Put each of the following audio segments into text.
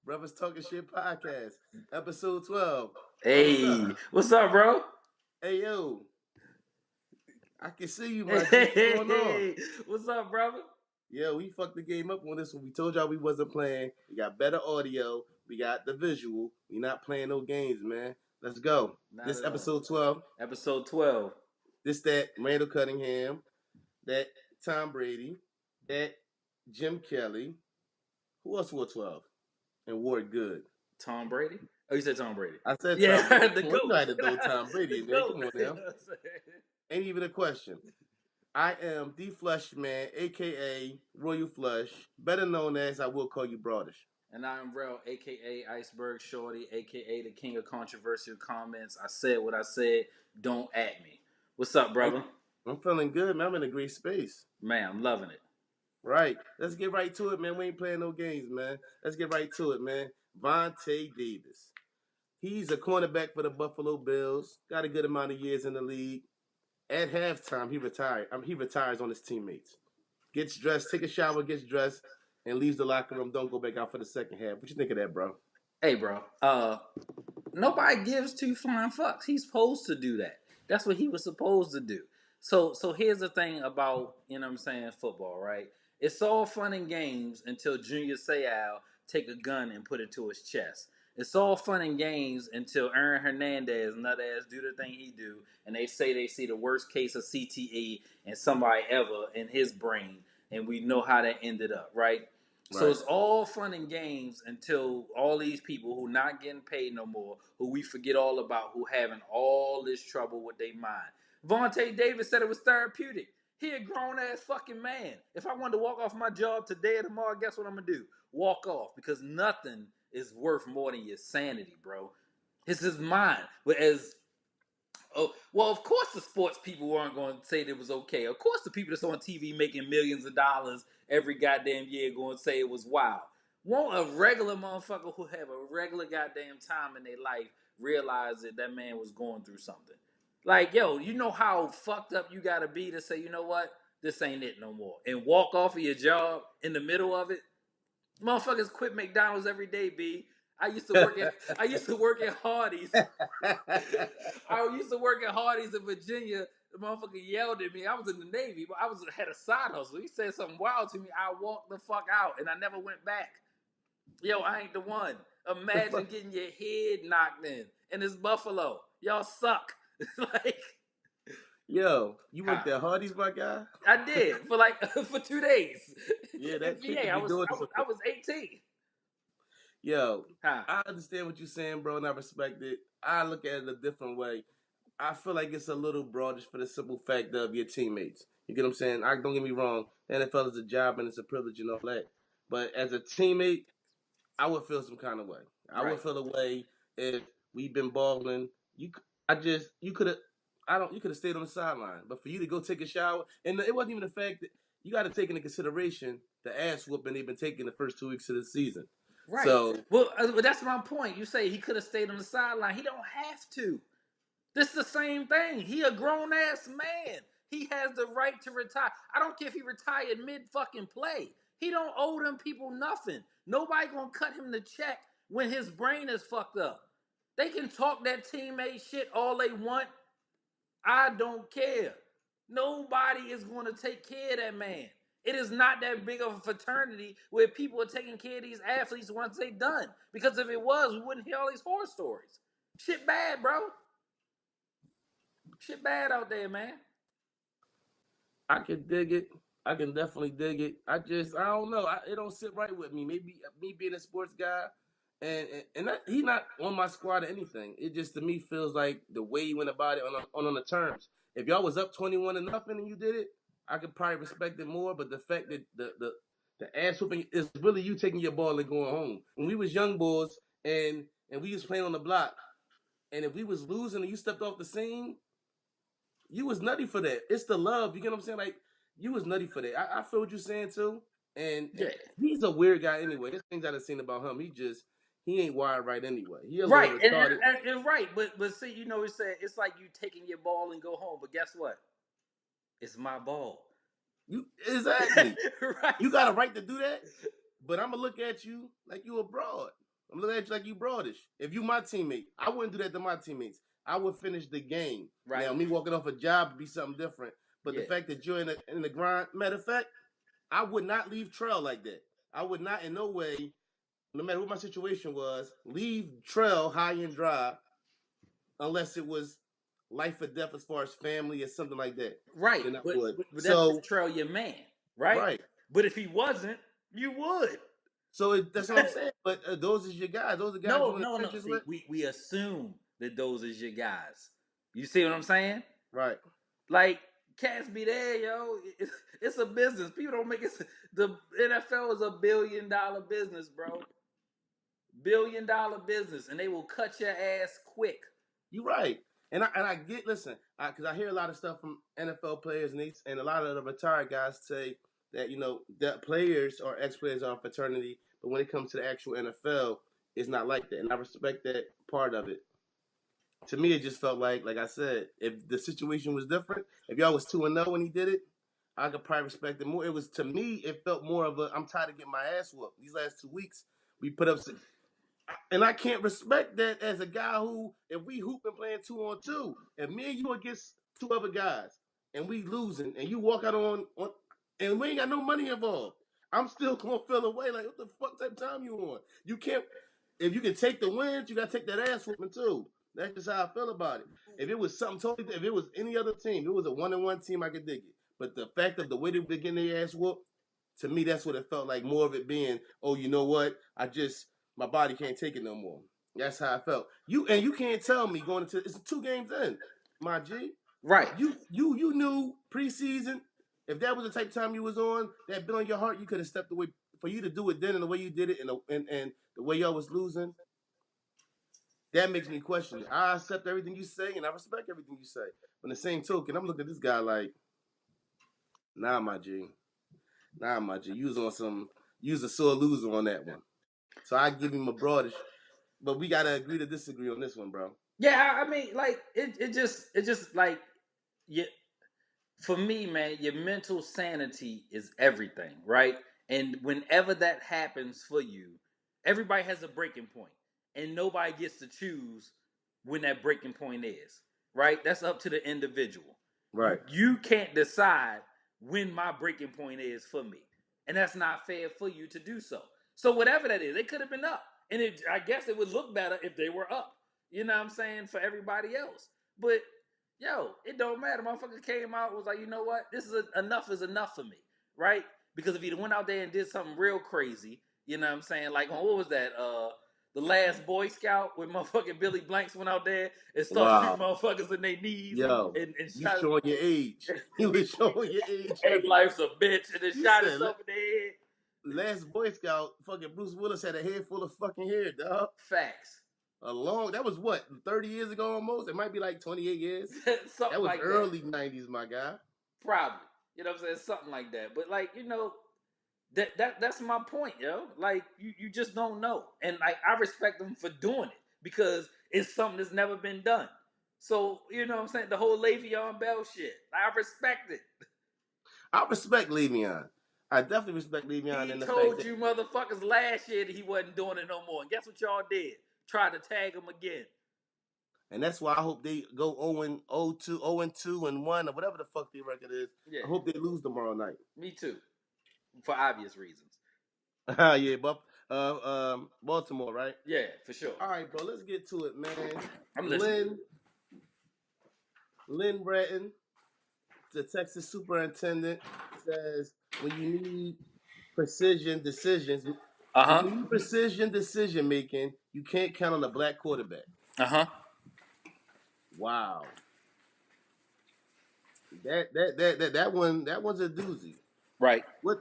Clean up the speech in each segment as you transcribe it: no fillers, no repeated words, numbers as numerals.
Brothers Talking Shit podcast, episode 12. What's up? Hey, what's up, bro? Hey, yo, I can see you, my G. What's going on? Hey, what's up, brother? Yeah, we fucked the game up on this one. We told y'all we wasn't playing. We got better audio. We got the visual. We not playing no games, man. Let's go. Not This at all. episode 12. Episode 12. This that Randall Cunningham, that Tom Brady, that Jim Kelly. Who else wore 12? And wore it good. Tom Brady? Oh, you said Tom Brady. I said Tom Yeah, Brady. the Come on, you GOAT. had to throw Tom Brady The in there. Come GOAT. on You know now. what I'm saying? Ain't even a question. I am the Flush Man, aka Royal Flush, better known as I will call you Broadish. And I'm Rel, aka Iceberg Shorty, aka the king of controversial comments. I said what I said. Don't at me. What's up, Right? brother? I'm feeling good, man. I'm in a great space. Man, I'm loving it. Right. Let's get right to it, man. We ain't playing no games, man. Let's get right to it, man. Vontae Davis. He's a cornerback for the Buffalo Bills. Got a good amount of years in the league. At halftime, he retired. He retires on his teammates. Gets dressed, take a shower, gets dressed, and leaves the locker room. Don't go back out for the second half. What you think of that, bro? Hey, bro. Nobody gives two flying fucks. He's supposed to do that. That's what he was supposed to do. So here's the thing about, you know what I'm saying, football, right? It's all fun and games until Junior Seau take a gun and put it to his chest. It's all fun and games until Aaron Hernandez, nut ass, do the thing he do, and they say they see the worst case of CTE in somebody ever in his brain, and we know how that ended up, right? So Right. it's all fun and games until all these people who not getting paid no more, who we forget all about, who having all this trouble with their mind. Vontae Davis said it was therapeutic. He a grown ass fucking man. If I wanted to walk off my job today or tomorrow, guess what I'm gonna do? Walk off, because nothing is worth more than your sanity, bro. It's his mind. Whereas oh, well, of course the sports people weren't going to say it was okay. Of course the people that's on TV making millions of dollars every goddamn year going to say it was wild. Won't a regular motherfucker who have a regular goddamn time in their life realize that that man was going through something? Like, yo, you know how fucked up you got to be to say, you know what? This ain't it no more. And walk off of your job in the middle of it? Motherfuckers quit McDonald's every day, B. I used to work at Hardee's. I used to work at Hardee's in Virginia. The motherfucker yelled at me. I was in the Navy, but I had a side hustle. He said something wild to me. I walked the fuck out, and I never went back. Yo, I ain't the one. Imagine getting your head knocked in, and it's Buffalo. Y'all suck. Like, Yo, you worked huh? at Hardee's, my guy? I did for like for 2 days. Yeah, In that shit to VA, be doing some. I was 18. Yo, Huh? I understand what you're saying, bro, and I respect it. I look at it a different way. I feel like it's a little broadish for the simple fact of your teammates. You get what I'm saying? I don't get me wrong. The NFL is a job and it's a privilege and all that. But as a teammate, I would feel some kind of way. I would Right. feel a way if we've been balling. You could have, I don't, you could have stayed on the sideline. But for you to go take a shower, and it wasn't even the fact that you got to take into consideration the ass whooping they've been taking the first 2 weeks of the season. Right. So Well, that's my point. You say he could have stayed on the sideline. He don't have to. This is the same thing. He a grown ass man. He has the right to retire. I don't care if he retired mid fucking play. He don't owe them people nothing. Nobody gonna cut him the check when his brain is fucked up. They can talk that teammate shit all they want. I don't care. Nobody is going to take care of that man. It is not that big of a fraternity where people are taking care of these athletes once they're done. Because if it was, we wouldn't hear all these horror stories. Shit bad, bro. Shit bad out there, man. I can dig it. I can definitely dig it. I don't know. It don't sit right with me. Maybe me being a sports guy, and that, he not on my squad or anything. It just to me feels like the way you went about it on the terms. If y'all was up 21-0 and you did it, I could probably respect it more. But the fact that the ass whooping is really you taking your ball and going home. When we was young boys and we was playing on the block, and if we was losing and you stepped off the scene, you was nutty for that. It's the love. You get what I'm saying? Like you was nutty for that. I feel what you're saying too. And Yeah. he's a weird guy anyway. There's things I've seen about him. He ain't wired right anyway. He a little Right. retarded. And right. But see, you know, it's like you taking your ball and go home. But guess what? It's my ball. You exactly. Right. You got a right to do that. But I'm gonna look at you like you a broad. I'm looking at you like you broadish. If you my teammate, I wouldn't do that to my teammates. I would finish the game. Right. Now, me walking off a job would be something different. But the Yeah. fact that you're in the grind, matter of fact, I would not leave Trail like that. I would not in no way, no matter what my situation was, leave Trail high and dry unless it was life or death as far as family or something like that. Right. Then I But would. but that's So Trail your man, right? right. But if he wasn't, you would. So that's what I'm saying. But those is your guys. Those are guys you No, in the no, no. trenches See, with. we assume that those is your guys. You see what I'm saying? Right. Like cats be there, yo. It's a business. People don't make it. The NFL is $1 billion business, bro. $1 billion business, and they will cut your ass quick. You're right. And I get listen, because I hear a lot of stuff from NFL players and a lot of the retired guys say that that players or ex players are a fraternity, but when it comes to the actual NFL, it's not like that, and I respect that part of it. To me, it just felt like I said, if the situation was different, if y'all was 2-0 when he did it, I could probably respect it more. It was to me, it felt more of a I'm tired of getting my ass whooped. These last 2 weeks, we put up and I can't respect that as a guy who, if we hooping playing 2-on-2, and me and you against two other guys, and we losing, and you walk out on and we ain't got no money involved, I'm still gonna feel away like what the fuck type of time you on? You can't. If you can take the wins, you gotta take that ass whooping too. That's just how I feel about it. If it was something totally, if it was any other team, if it was a 1-on-1 team, I could dig it. But the fact of the way they were getting their ass whooped, to me, that's what it felt like. More of it being, oh, you know what? My body can't take it no more. That's how I felt. You can't tell me going into it's 2 games in, my G. Right. You knew preseason if that was the type of time you was on that bit on your heart, you could have stepped away. For you to do it then and the way you did it and the way y'all was losing, that makes me question it. I accept everything you say and I respect everything you say. But in the same token, I'm looking at this guy like, nah, my G. Nah, my G. You was a sore loser on that one. So I give him a broadish, but we gotta agree to disagree on this one, bro. Yeah, I mean, like it just like yeah. For me, man, your mental sanity is everything, right? And whenever that happens for you, everybody has a breaking point, and nobody gets to choose when that breaking point is, right? That's up to the individual. Right. You can't decide when my breaking point is for me, and that's not fair for you to do so. So whatever that is, they could have been up, and I guess it would look better if they were up. You know what I'm saying, for everybody else, but yo, it don't matter. Motherfucker came out was like, you know what? Enough is enough for me, right? Because if he went out there and did something real crazy, you know what I'm saying? Like, what was that? The Last Boy Scout when motherfucking Billy Blanks went out there and started shooting Wow. motherfuckers in their knees Yo, and you shot. showing your age. You was showing your age Hey, heavy. life's a bitch, and then You shot said himself in the head. last Boy Scout, fucking Bruce Willis had a head full of fucking hair, dog. Facts. That was what, 30 years ago almost? It might be like 28 years. That Something was like that. early 90s, my guy. Probably. You know what I'm saying? Something like that. But like, that's my point, yo. Like you just don't know. And like I respect them for doing it because it's something that's never been done. So, you know what I'm saying? The whole Le'Veon Bell shit. I respect it. I respect Le'Veon. I definitely respect Le'Veon He in the fact told that, you motherfuckers last year that he wasn't doing it no more. And guess what y'all did? Tried to tag him again. and that's why I hope they go 0-2, 0-2 and 1, or whatever the fuck their record is. Yeah, I hope they lose tomorrow night. me too. For obvious reasons. Yeah, but Baltimore, right? Yeah, for sure. All right, bro. Let's get to it, man. I'm listening. Lynn Bratton, the Texas superintendent, says when you need precision decisions, when Uh-huh. you need precision decision making, you can't count on a black quarterback. Uh-huh. Wow, that one's a doozy. Right. What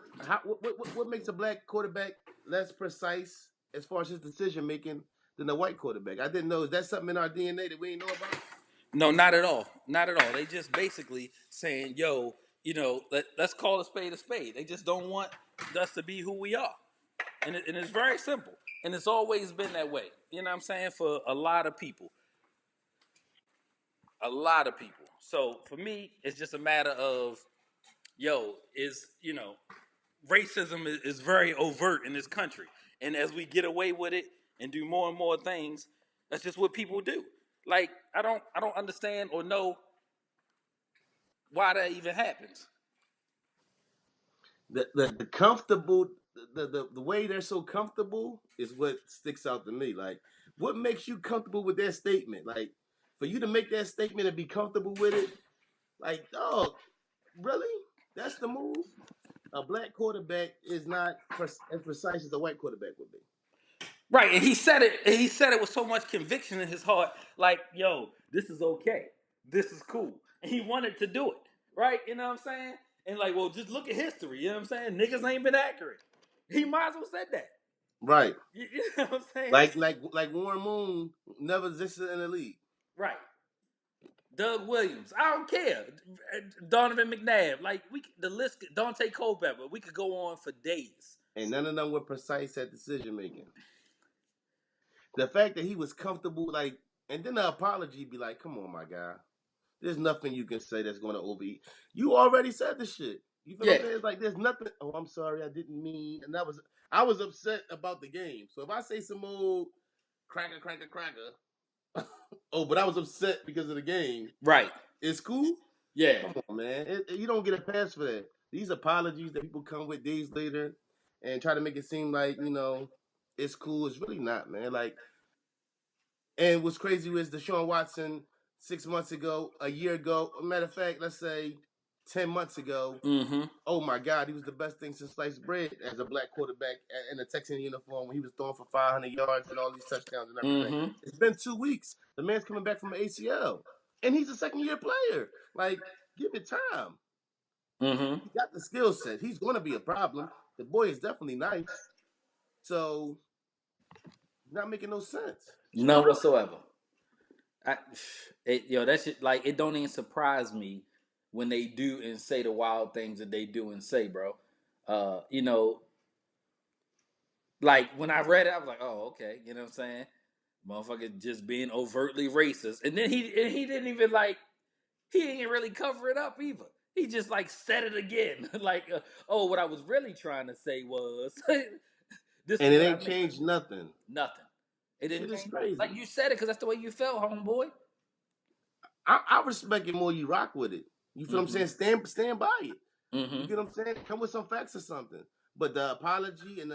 makes a black quarterback less precise as far as his decision making than a white quarterback? I didn't know. Is that something in our DNA that we ain't know about? No, not at all. Not at all. They just basically saying, yo, let's call a spade a spade. They just don't want us to be who we are. And it's very simple. And it's always been that way. You know what I'm saying? For a lot of people. A lot of people. So for me, it's just a matter of, racism is very overt in this country. And as we get away with it, and do more and more things. That's just what people do. Like I don't understand or know why that even happens. The comfortable the way they're so comfortable is what sticks out to me. Like, what makes you comfortable with their statement? Like, for you to make that statement and be comfortable with it, like, dog, really? That's the move? A black quarterback is not as precise as a white quarterback would be. Right, and he said it. And he said it with so much conviction in his heart. Like, yo, this is okay. This is cool. And he wanted to do it. Right, you know what I'm saying? And like, well, just look at history. You know what I'm saying? Niggas ain't been accurate. He might as well said that. Right. You know what I'm saying? Like Warren Moon never existed in the league. Right. Doug Williams. I don't care. Donovan McNabb. Like the list. Dante Culpepper. We could go on for days. And none of them were precise at decision making. The fact that he was comfortable, like, and then the apology be like, come on, my guy. There's nothing you can say that's going to overeat. You already said the shit. You feel what Yeah. I'm saying? It's like, there's nothing. Oh, I'm sorry, I didn't mean. And I was upset about the game. So if I say some old cracker, oh, but I was upset because of the game. Right. It's cool. Yeah. Come on, man. You don't get a pass for that. These apologies that people come with days later and try to make it seem like, it's cool. It's really not, man. Like, and what's crazy was Deshaun Watson 6 months ago, a year ago, matter of fact, let's say 10 months ago. Mm-hmm. Oh my God, he was the best thing since sliced bread as a black quarterback in a Texan uniform when he was throwing for 500 yards and all these touchdowns and everything. Mm-hmm. It's been 2 weeks. The man's coming back from an ACL, and he's a second-year player. Like, give it time. Mm-hmm. He got the skill set. He's going to be a problem. The boy is definitely nice. So, not making no sense. None whatsoever. That shit, like, it don't even surprise me when they do and say the wild things that they do and say, bro. Like when I read it, I was like, oh, okay, you know what I'm saying? Motherfucker just being overtly racist. And then he didn't even like he didn't really cover it up either. He just like said it again. Like, oh, what I was really trying to say was this And is it what I ain't meant. changed nothing. Nothing. It didn't Shit is change nothing. crazy. Like you said it because that's the way you felt, homeboy. I respect it more. You rock with it. You feel what I'm saying? Stand by it. Mm-hmm. You get what I'm saying? Come with some facts or something. But the apology and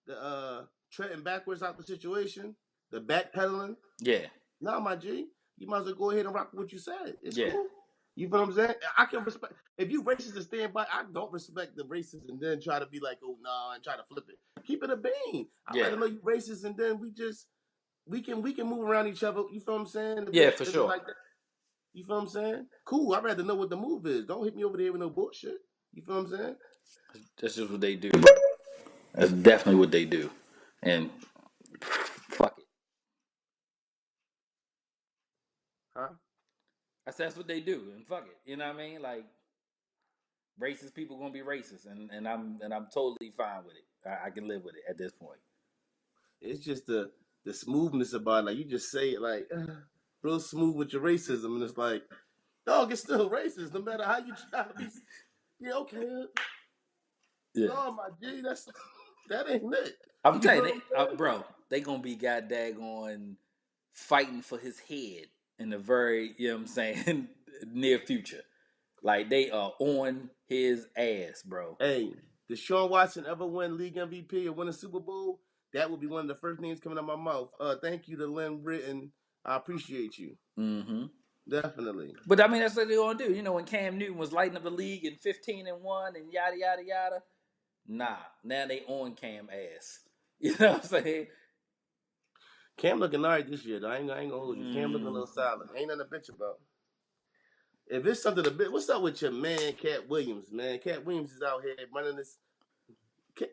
the treading backwards out the situation, the backpedaling. Yeah. Nah, my G, you might as well go ahead and rock with what you said. It's Yeah. cool. You feel what I'm saying? I can respect if you racist and stand by. I don't respect the racist and then try to be like, oh nah, and try to flip it. Keep it a bean. I'd Yeah. rather know you racist and then we can move around each other. You feel what I'm saying? Yeah, for If it's sure. like that. You feel what I'm saying? Cool. I'd rather know what the move is. Don't hit me over there with no bullshit. You feel what I'm saying? That's just what they do. That's definitely what they do. And fuck it. Huh? I said that's what they do. And fuck it. You know what I mean? Like racist people gonna be racist, and I'm totally fine with it. I can live with it at this point. It's just the smoothness about it. Like, you just say it like real smooth with your racism, and it's like, dog, it's still racist no matter how you try to be. Yeah, okay. Yeah. No, my G, that ain't it. I'm You telling feel you, what I'm saying? bro, they gonna be goddamn fighting for his head in the very, you know what I'm saying, near future. Like they are on his ass, bro. Hey, did Deshaun Watson ever win league MVP or win a Super Bowl? That would be one of the first names coming out of my mouth. Thank you to Lynn Britton. I appreciate you. Mm-hmm. Definitely. But I mean, that's what they're gonna do. You know, when Cam Newton was lighting up the league in 15-1 and yada yada yada. Nah, now they on Cam ass. You know what I'm saying? Cam looking all right this year, though. I ain't gonna hold you. Cam looking a little solid. Ain't nothing to bitch about. If it's something to bitch, what's up with your man, Cat Williams, man? Cat Williams is out here running this.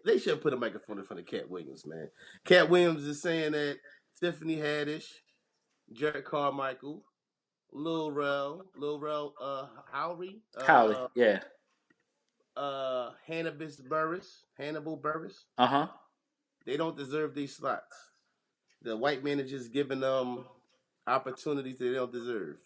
They should put a microphone in front of Cat Williams, man. Cat Williams is saying that Tiffany Haddish, Jared Carmichael, Lil Rel, Howry, Holly, yeah. Hannibal Burris, Uh-huh. they don't deserve these slots. The white man is just giving them opportunities they don't deserve.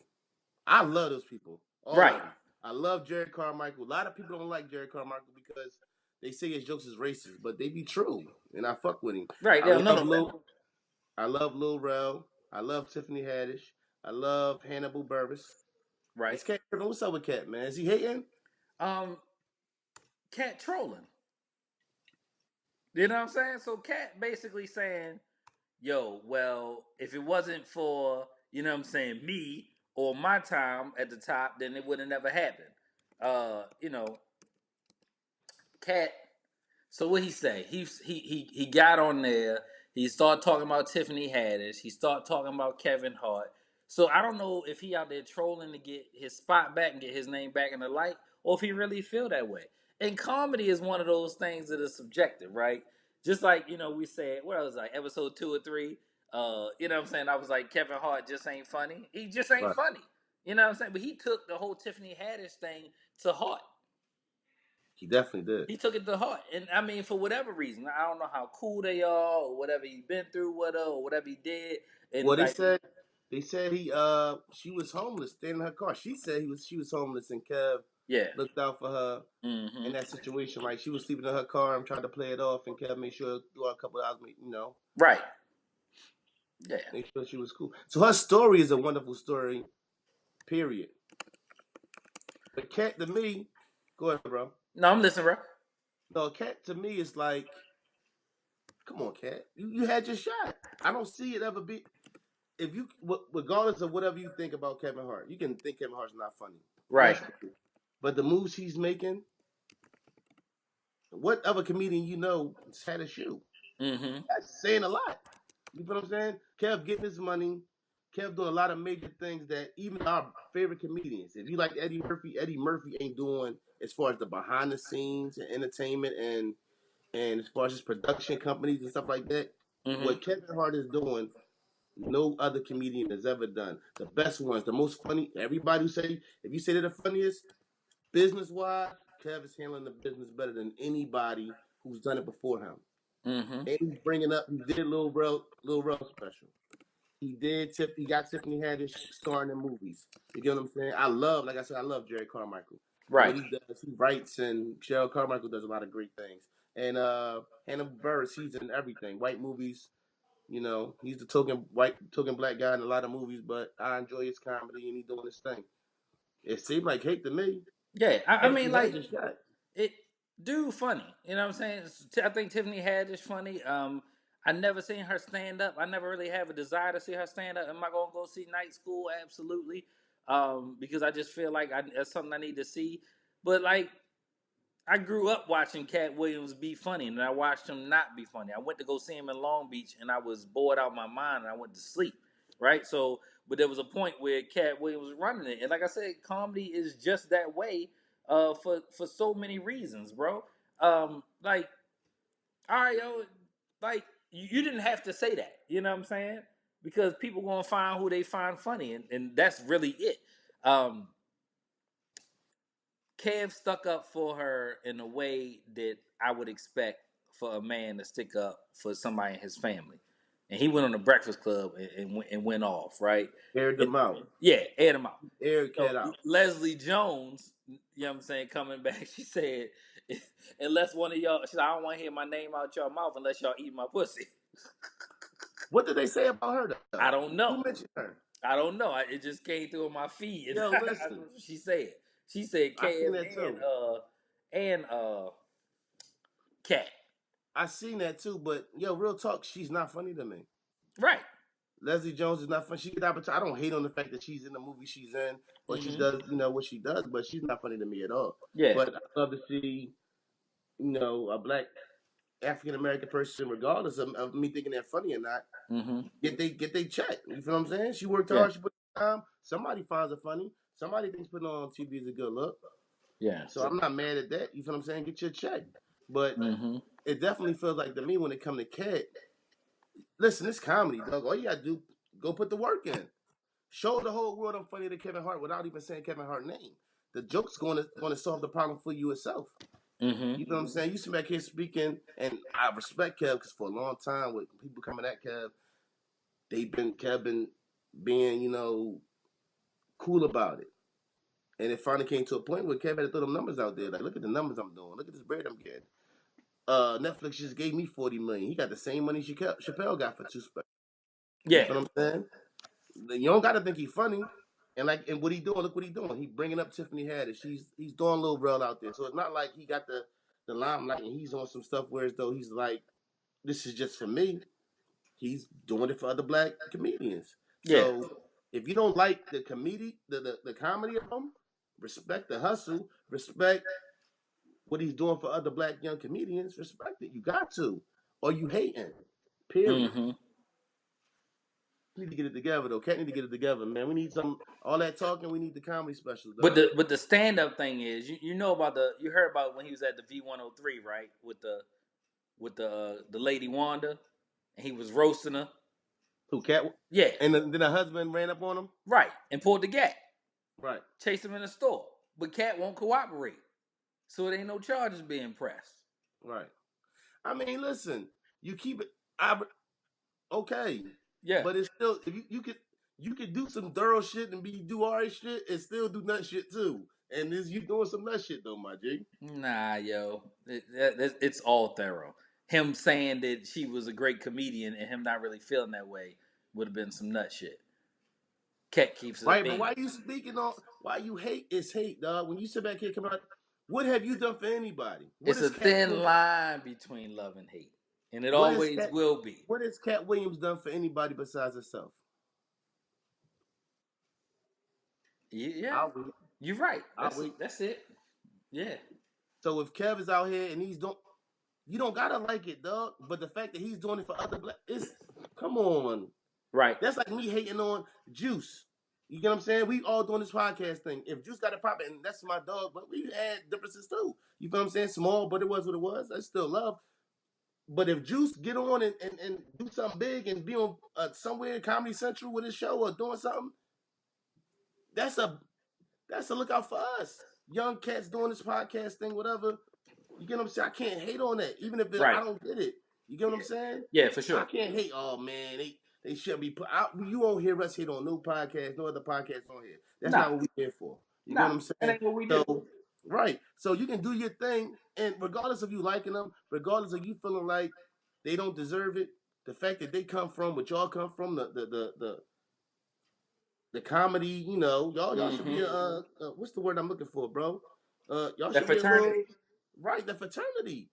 I love those people, all Right. of them. I love Jared Carmichael. A lot of people don't like Jared Carmichael because they say his jokes is racist, but they be true, and I fuck with him. Right. I Yeah, no, love no. Lil Rel. I love Tiffany Haddish. I love Hannibal Buress. Right. It's Cat. What's up with Cat, man? Is he hating? Cat trolling. You know what I'm saying? So Cat basically saying, yo, well, if it wasn't for, you know what I'm saying, me or my time at the top, then it would have never happened. You know, Cat. So what he say? He got on there. He started talking about Tiffany Haddish. He started talking about Kevin Hart. So I don't know if he out there trolling to get his spot back and get his name back in the light, or if he really feel that way. And comedy is one of those things that is subjective, right? Just like we said, what was like episode 2 or 3. You know what I'm saying? I was like, Kevin Hart just ain't funny. He just ain't Right. funny. You know what I'm saying? But he took the whole Tiffany Haddish thing to heart. He definitely did. He took it to heart, and I mean, for whatever reason, I don't know how cool they are, or whatever he been through with her, or whatever he did, and Well, like, they said she was homeless, staying in her car. She said she was homeless, and Kev yeah, looked out for her in mm-hmm. that situation. Like she was sleeping in her car and tried to play it off, and Kev made sure throughout a couple of hours, Right, yeah. make sure she was cool. So her story is a wonderful story. Period. But Cat to me, go ahead, bro. No, I'm listening, bro. No, Cat to me is like, come on, Cat, you had your shot. I don't see it ever be. If you, regardless of whatever you think about Kevin Hart, you can think Kevin Hart's not funny. Right. That's cool. But the moves he's making, what other comedian has had a shoe? Mm-hmm. That's saying a lot. You know what I'm saying? Kev getting his money. Kev doing a lot of major things that even our favorite comedians, if you like Eddie Murphy ain't doing as far as the behind the scenes and entertainment and as far as his production companies and stuff like that. Mm-hmm. What Kevin Hart is doing, no other comedian has ever done. The best ones, the most funny. Everybody who say, if you say they're the funniest, business wise, Kev is handling the business better than anybody who's done it before him. Mm-hmm. And he's bringing up. He did Lil Rel special. He got Tiffany Haddish starring in movies. You get what I'm saying? Like I said, I love Jerry Carmichael. And Right. what he does, he writes, and Cheryl Carmichael does a lot of great things. And Hannibal Buress, he's in everything. White movies, he's the token black guy in a lot of movies, but I enjoy his comedy and he's doing his thing. It seemed like hate to me. Yeah, I mean, He had like this shot. it, dude, funny. You know what I'm saying? I think Tiffany Haddish funny. I never seen her stand up. I never really have a desire to see her stand up. Am I gonna go see Night School? Absolutely. Because I just feel like that's something I need to see. But like, I grew up watching Cat Williams be funny, and I watched him not be funny. I went to go see him in Long Beach, and I was bored out of my mind, and I went to sleep. Right. So, but there was a point where Cat Williams was running it, and like I said, comedy is just that way. For so many reasons, bro. Like, all right, yo, like you didn't have to say that. You know what I'm saying? Because people gonna find who they find funny, and that's really it. Um, Kev stuck up for her in a way that I would expect for a man to stick up for somebody in his family. And he went on the Breakfast Club and went off, right? Aired them out. Yeah, aired him out. Aired So Cat out. Leslie Jones, you know what I'm saying, coming back, she said, unless one of y'all, she said, I don't want to hear my name out your mouth unless y'all eat my pussy. What did they say about her, though? I don't know. Who mentioned her? I don't know. It just came through on my feed. Yo, That's listen. what she said. She said I seen Kev that too. and Cat. I seen that too, but yo, real talk, she's not funny to me. Right. Leslie Jones is not funny. She get opportunity. I don't hate on the fact that she's in the movie she's in or she Mm-hmm. does, what she does, but she's not funny to me at all. Yeah. But I love to see, a black African American person, regardless of me thinking they're funny or not, Mm-hmm. get they check. You feel what I'm saying? She worked Yeah. hard. She put time. Somebody finds her funny. Somebody thinks putting on TV is a good look. Yeah. So I'm not mad at that. You feel what I'm saying? Get your check. But Mm-hmm. it definitely feels like to me when it comes to Cat. Listen, it's comedy, dog. All you gotta do, go put the work in. Show the whole world I'm funnier than Kevin Hart without even saying Kevin Hart's name. The joke's gonna solve the problem for you itself. Mm-hmm. You know what I'm saying? You sit back here speaking, and I respect Kev because for a long time with people coming at Kev, Kev been being, cool about it. And it finally came to a point where Kev had to throw them numbers out there. Like, look at the numbers I'm doing. Look at this bread I'm getting. Netflix just gave me $40 million. He got the same money Chappelle got for two specials. You Yeah. feel what I'm saying? You don't gotta think he's funny. And what he doing? Look what he doing. He bringing up Tiffany Haddish. He's doing Lil Rel out there. So it's not like he got the limelight and he's on some stuff where as though he's like, this is just for me. He's doing it for other black comedians. Yeah. So if you don't like the the comedy of him, respect the hustle, respect what he's doing for other black young comedians, respect it. You got to. Or you hating. Period. Mm-hmm. Need to get it together though. Cat need to get it together, man. We need some all that talking. We need the comedy specials, But dog. the stand up thing is, you know about you heard about when he was at the V103, right? With the lady Wanda, and he was roasting her. Who Cat? Yeah. And then the husband ran up on him. Right. And pulled the gap. Right. Chased him in the store. But Cat won't cooperate. So it ain't no charges being pressed. Right. I mean, listen. You keep it. Okay. Yeah. But it's still if you could do some thorough shit and do alright shit and still do nut shit too. And this you doing some nut shit though, my G. Nah, yo. It's all thorough. Him saying that she was a great comedian and him not really feeling that way would have been some nut shit. Cat keeps it a Right, but bean. why you speaking on why you hate is hate, dog. When you sit back here come out, what have you done for anybody? What It's is a Cat thin line between love and hate. And it what is always Cat will be. what has Cat Williams done for anybody besides herself? Yeah. I'll wait. You're right. I'll wait. That's it. Yeah. So if Kev is out here and you don't gotta like it, dog. But the fact that he's doing it for other black, come on. Right. That's like me hating on Juice. You get what I'm saying? We all doing this podcast thing. If Juice got a pop, and that's my dog, but we had differences too. You feel what I'm saying? Small, but it was what it was. I still love. But if Juice get on and do something big and be on somewhere in Comedy Central with his show or doing something, that's a lookout for us. Young cats doing this podcast thing, whatever. You get what I'm saying? I can't hate on that, even if I don't get it. You get what I'm saying? Yeah, for sure. I can't hate. Oh man, they should be put out. You won't hear us hate on no podcast, no other podcast on here. That's not what we're here for. You get what I'm That saying? ain't what we do. So right. So you can do your thing, and regardless of you liking them, regardless of you feeling like they don't deserve it, the fact that they come from what y'all come from, the comedy, you know, y'all should be what's the word I'm looking for, bro? Y'all That should be a fraternity. little right, the fraternity.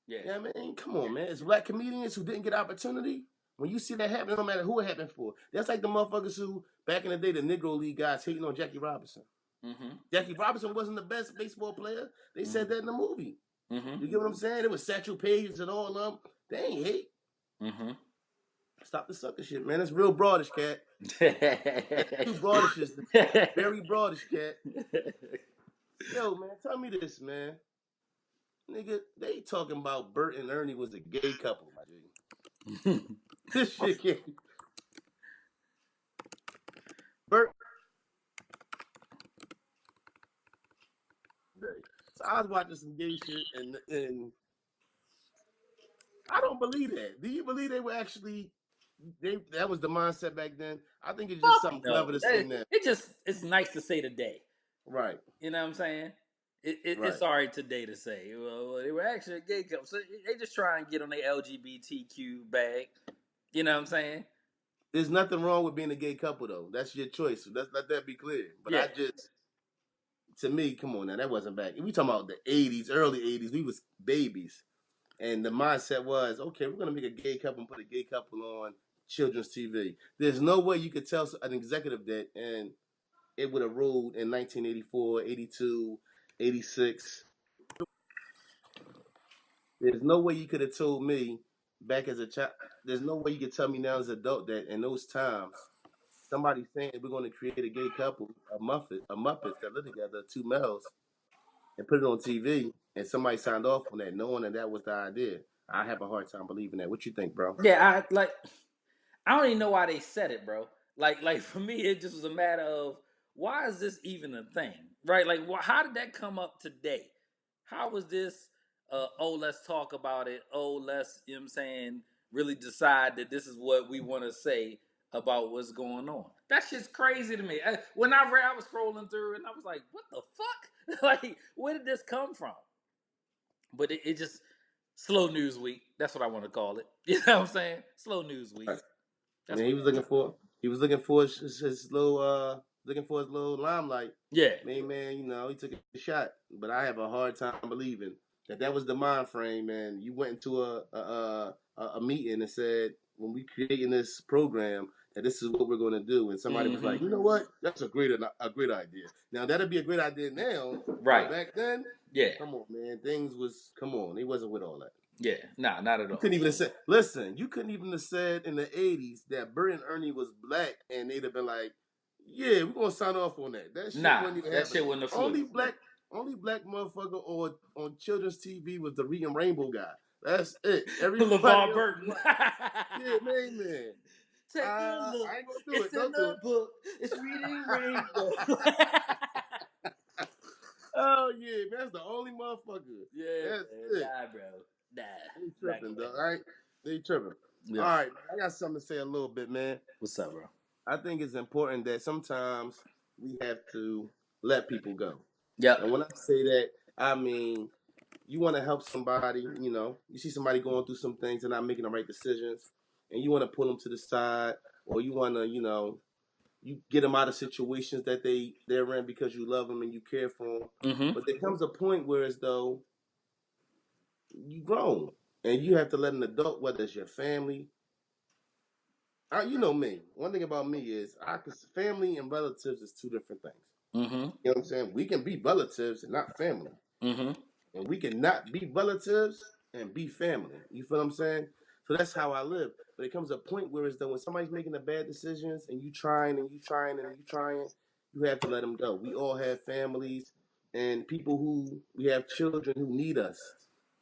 Yeah. Yeah, man. Come on, man. It's black comedians who didn't get opportunity. When you see that happen, no matter who it happened for. That's like the motherfuckers who back in the day, the Negro League guys hating on Jackie Robinson. Mm-hmm. Jackie Robinson wasn't the best baseball player. They said that in the movie. Mm-hmm. You get what I'm saying? It was Satchel Paige and all of them. They ain't hate. Mm-hmm. Stop the sucker shit, man. It's real broadish, cat. Too broadish. Very broadish, cat. Yo, man, tell me this, man. Nigga, they talking about Bert and Ernie was a gay couple, my dude. This shit can't. Bert. So I was watching some gay shit, and I don't believe that. Do you believe they were actually? That was the mindset back then. I think it's just something clever to say now. It's nice to say today. Right. You know what I'm saying? Right. It's alright today to say. Well, they were actually a gay couple. So they just try and get on their LGBTQ bag. You know what I'm saying? There's nothing wrong with being a gay couple, though. That's your choice. So let that be clear. But Yeah. to me, come on now, that wasn't back. We talking about the '80s, early '80s. We was babies, and the mindset was, okay, we're gonna make a gay couple and put a gay couple on children's TV. There's no way you could tell an executive that, and it would have ruled in 1984, 82, 86. There's no way you could have told me back as a child. There's no way you could tell me now as an adult that in those times, somebody saying we're going to create a gay couple, a Muppets that live together, two males, and put it on TV, and somebody signed off on that, knowing that was the idea. I have a hard time believing that. What you think, bro? Yeah, I don't even know why they said it, bro. Like for me, it just was a matter of why is this even a thing, right? Like, how did that come up today? How was this? Oh, let's talk about it. Oh, let's, you know what I'm saying, really decide that this is what we want to say about what's going on. That shit's crazy to me. When I read, I was scrolling through and I was like, what the fuck? Like, where did this come from? But it just slow news week. That's what I want to call it. You know what I'm saying? Slow news week. Right. That's Man, what. he was looking for his little limelight. Yeah. Man, he took a shot, but I have a hard time believing that was the mind frame, man. You went into a meeting and said, when we creating this program, that this is what we're going to do, and somebody was like, you know what, that's a great idea. Now that'd be a great idea now, Right. but back then, Yeah. come on, man, they wasn't with all that. Yeah. Nah, not at You all. couldn't even have said, listen, you couldn't even have said in the 80s that Bert and Ernie was black, and they'd have been like, yeah, we're going to sign off on that. That shit wasn't even That happening. shit wasn't a fluke. Only black motherfucker on children's TV was the Reading Rainbow guy. That's it. Everybody LeVar else Burton. yeah, man. Take a look. I ain't going to do It's it. in Don't do the it. book. It's Reading Rainbow. Oh, yeah, man, that's the only motherfucker. Yeah, That's man. it. Nah, bro. Nah. They tripping, though, all right? They tripping. Yeah. All right, I got something to say a little bit, man. What's up, bro? I think it's important that sometimes we have to let people go. Yep. And when I say that, I mean you want to help somebody, you see somebody going through some things and not making the right decisions, and you want to pull them to the side, or you want to, you get them out of situations that they're in because you love them and you care for them. Mm-hmm. But there comes a point where as though you grown and you have to let an adult, whether it's your family. You know me. One thing about me is family and relatives is two different things. Mm-hmm. You know what I'm saying? We can be relatives and not family. Mm-hmm. And we can not be relatives and be family. You feel what I'm saying? So that's how I live. But it comes a point where it's though when somebody's making the bad decisions and you trying and you trying and you trying, you have to let them go. We all have families and we have children who need us.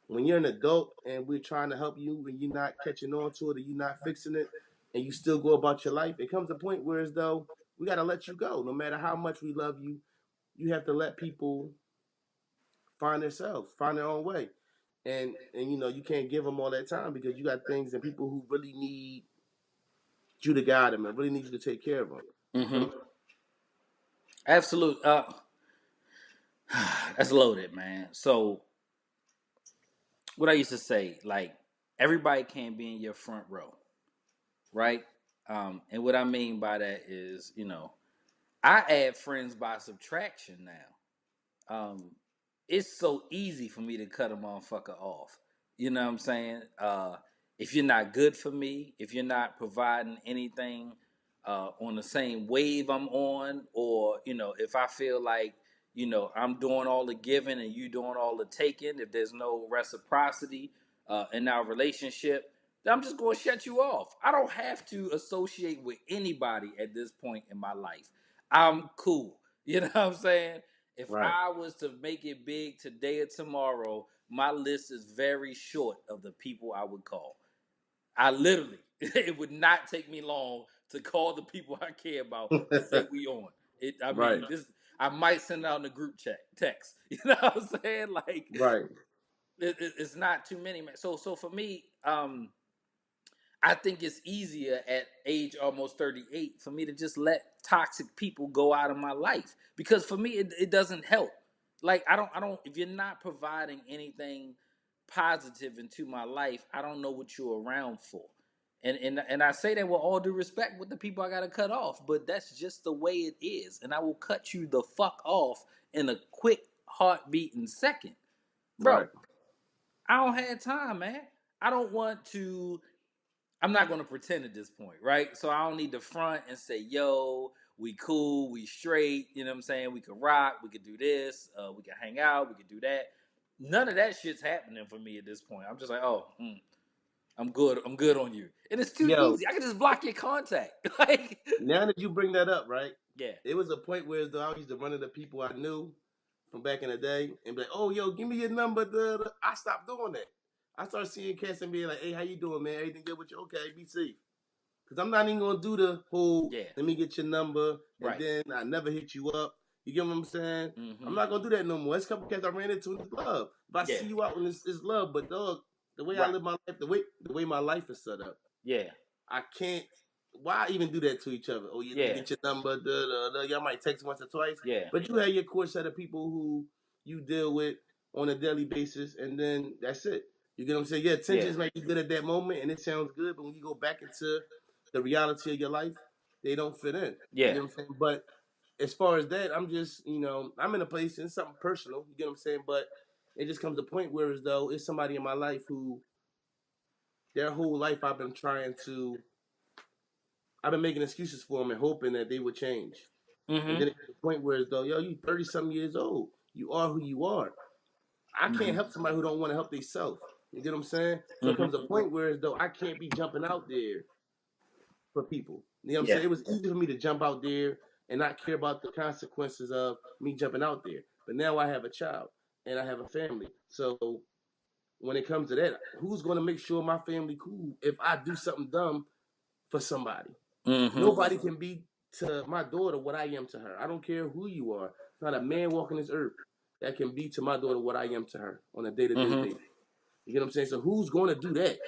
When you're an adult and we're trying to help you and you're not catching on to it or you're not fixing it and you still go about your life, it comes a point where as though we got to let you go. No matter how much we love you, you have to let people find themselves, find their own way. And you can't give them all that time because you got things and people who really need you to guide them and really need you to take care of them. Mm-hmm. Absolute. That's loaded, man. So what I used to say, like, everybody can't be in your front row, right? And what I mean by that is, I add friends by subtraction now. It's so easy for me to cut a motherfucker off. You know what I'm saying? If you're not good for me, if you're not providing anything on the same wave I'm on, or if I feel like I'm doing all the giving and you doing all the taking, if there's no reciprocity in our relationship, then I'm just going to shut you off. I don't have to associate with anybody at this point in my life. I'm cool. You know what I'm saying? If Right. I was to make it big today or tomorrow, my list is very short of the people I would call. I literally, it would not take me long to call the people I care about and say we on. Right. I might send out in a group chat text. You know what I'm saying? Like, Right. it's not too many, man. So for me, I think it's easier at age almost 38 for me to just let toxic people go out of my life, because for me it doesn't help. Like, I don't if you're not providing anything positive into my life, I don't know what you're around for. And I say that with all due respect with the people I gotta cut off, but that's just the way it is. And I will cut you the fuck off in a quick heartbeat in second. Bro, Right. I don't have time, man. I don't want to. I'm not going to pretend at this point, right? So I don't need to front and say, yo, we cool, we straight, you know what I'm saying? We could rock, we could do this, we could hang out, we could do that. None of that shit's happening for me at this point. I'm just like, I'm good on you. And it's too Yo, easy. I can just block your contact. Like, now that you bring that up, right? yeah. It was a point where as though I used to run into people I knew from back in the day and be like, oh, yo, give me your number. I stopped doing that. I started seeing cats and being like, hey, how you doing, man? Everything good with you? Okay, be safe. Because I'm not even going to do the whole, Yeah. let me get your number, and Right. then I never hit you up. You get what I'm saying? Mm-hmm. I'm not going to do that no more. It's a couple cats I ran into in the club. If I see you out in this love, but dog, the way I live my life, the way my life is set up, yeah, I can't. Why even do that to each other? Oh, you get your number. Y'all might text once or twice. yeah. But you have your core set of people who you deal with on a daily basis, and then that's it. You get what I'm saying? Yeah, attentions might be good at that moment, and it sounds good, but when you go back into the reality of your life, they don't fit in. You Yeah. get what I'm saying? But as far as that, I'm just, I'm in a place, and it's something personal. You get what I'm saying? But it just comes to a point where, as though it's somebody in my life who, their whole life, I've been making excuses for them and hoping that they would change. And Mm-hmm. then it comes to a point where, as though, yo, you 30 something years old, you are who you are. I can't Mm-hmm. help somebody who don't want to help themselves. You get what I'm saying? So it Mm-hmm. comes to a point where, as though, I can't be jumping out there for people. You know what I'm Yeah. saying? It was easy for me to jump out there and not care about the consequences of me jumping out there. But now I have a child and I have a family. So when it comes to that, who's going to make sure my family cool if I do something dumb for somebody? Mm-hmm. Nobody can be to my daughter what I am to her. I don't care who you are. It's not a man walking this earth that can be to my daughter what I am to her on a day-to-day Mm-hmm. basis. You get what I'm saying? So who's going to do that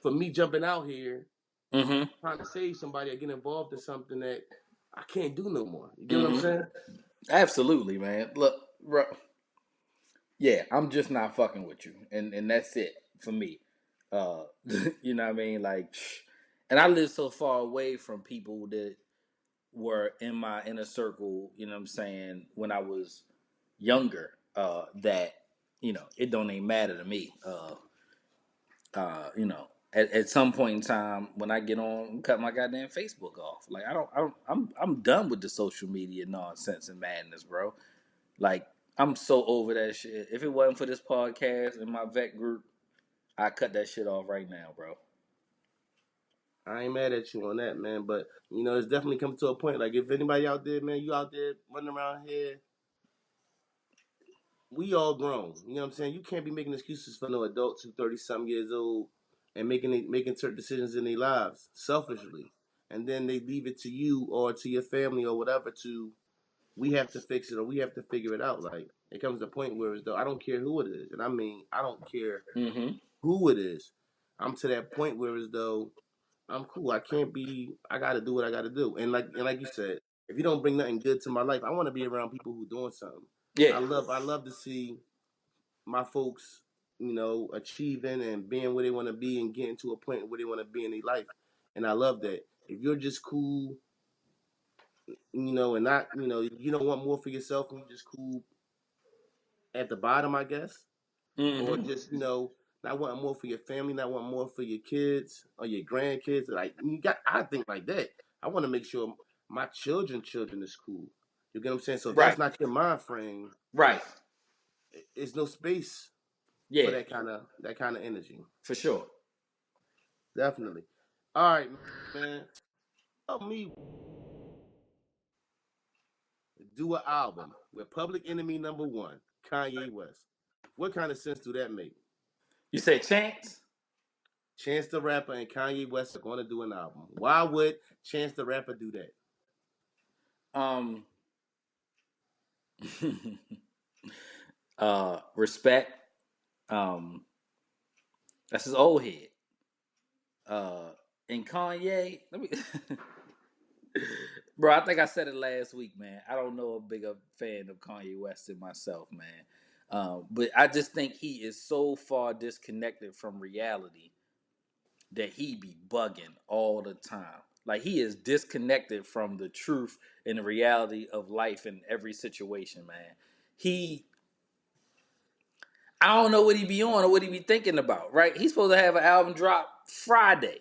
for me jumping out here Mm-hmm. trying to save somebody or get involved in something that I can't do no more? You get what I'm Mm-hmm. saying? Absolutely, man. Look, bro, yeah, I'm just not fucking with you, and that's it for me. You know what I mean? Like, and I live so far away from people that were in my inner circle. You know what I'm saying? When I was younger, that it don't even matter to me. At some point in time when I get on, cut my goddamn Facebook off. Like I'm done with the social media nonsense and madness, bro. Like I'm so over that shit. If it wasn't for this podcast and my vet group, I cut that shit off right now, bro. I ain't mad at you on that, man. But it's definitely come to a point. Like if anybody out there, man, you out there running around here, we all grown. You know what I'm saying? You can't be making excuses for no adults who 30 something years old and making certain decisions in their lives selfishly. And then they leave it to you or to your family or whatever to, we have to fix it or we have to figure it out. Like it comes to a point where, as though, I don't care who it is. And I mean, I don't care Mm-hmm. who it is. I'm to that point where, as though, I'm cool. I gotta do what I gotta do. And like you said, if you don't bring nothing good to my life, I wanna be around people who doing something. Yeah. I love to see my folks, achieving and being where they want to be and getting to a point where they want to be in their life. And I love that. If you're just cool, and not, you don't want more for yourself and you're just cool at the bottom, I guess, or Mm-hmm. just, not wanting more for your family, not wanting more for your kids or your grandkids. Like I think like that. I want to make sure my children is cool. You get what I'm saying? So if Right. that's not your mind frame, Right. it's no space for Yeah. that kind of energy. For sure. Definitely. All right, man. Help me do an album with Public Enemy #1, Kanye West. What kind of sense do that make? You say Chance? Chance the Rapper and Kanye West are going to do an album. Why would Chance the Rapper do that? Um. Respect. Um. That's his old head. Uh. And Kanye. Let me. Bro, I think I said it last week, man. I don't know a bigger fan of Kanye West than myself, man. But I just think he is so far disconnected from reality that he be bugging all the time. Like he is disconnected from the truth and the reality of life in every situation, man. He, I don't know what he be on or what he be thinking about, right? He's supposed to have an album drop Friday.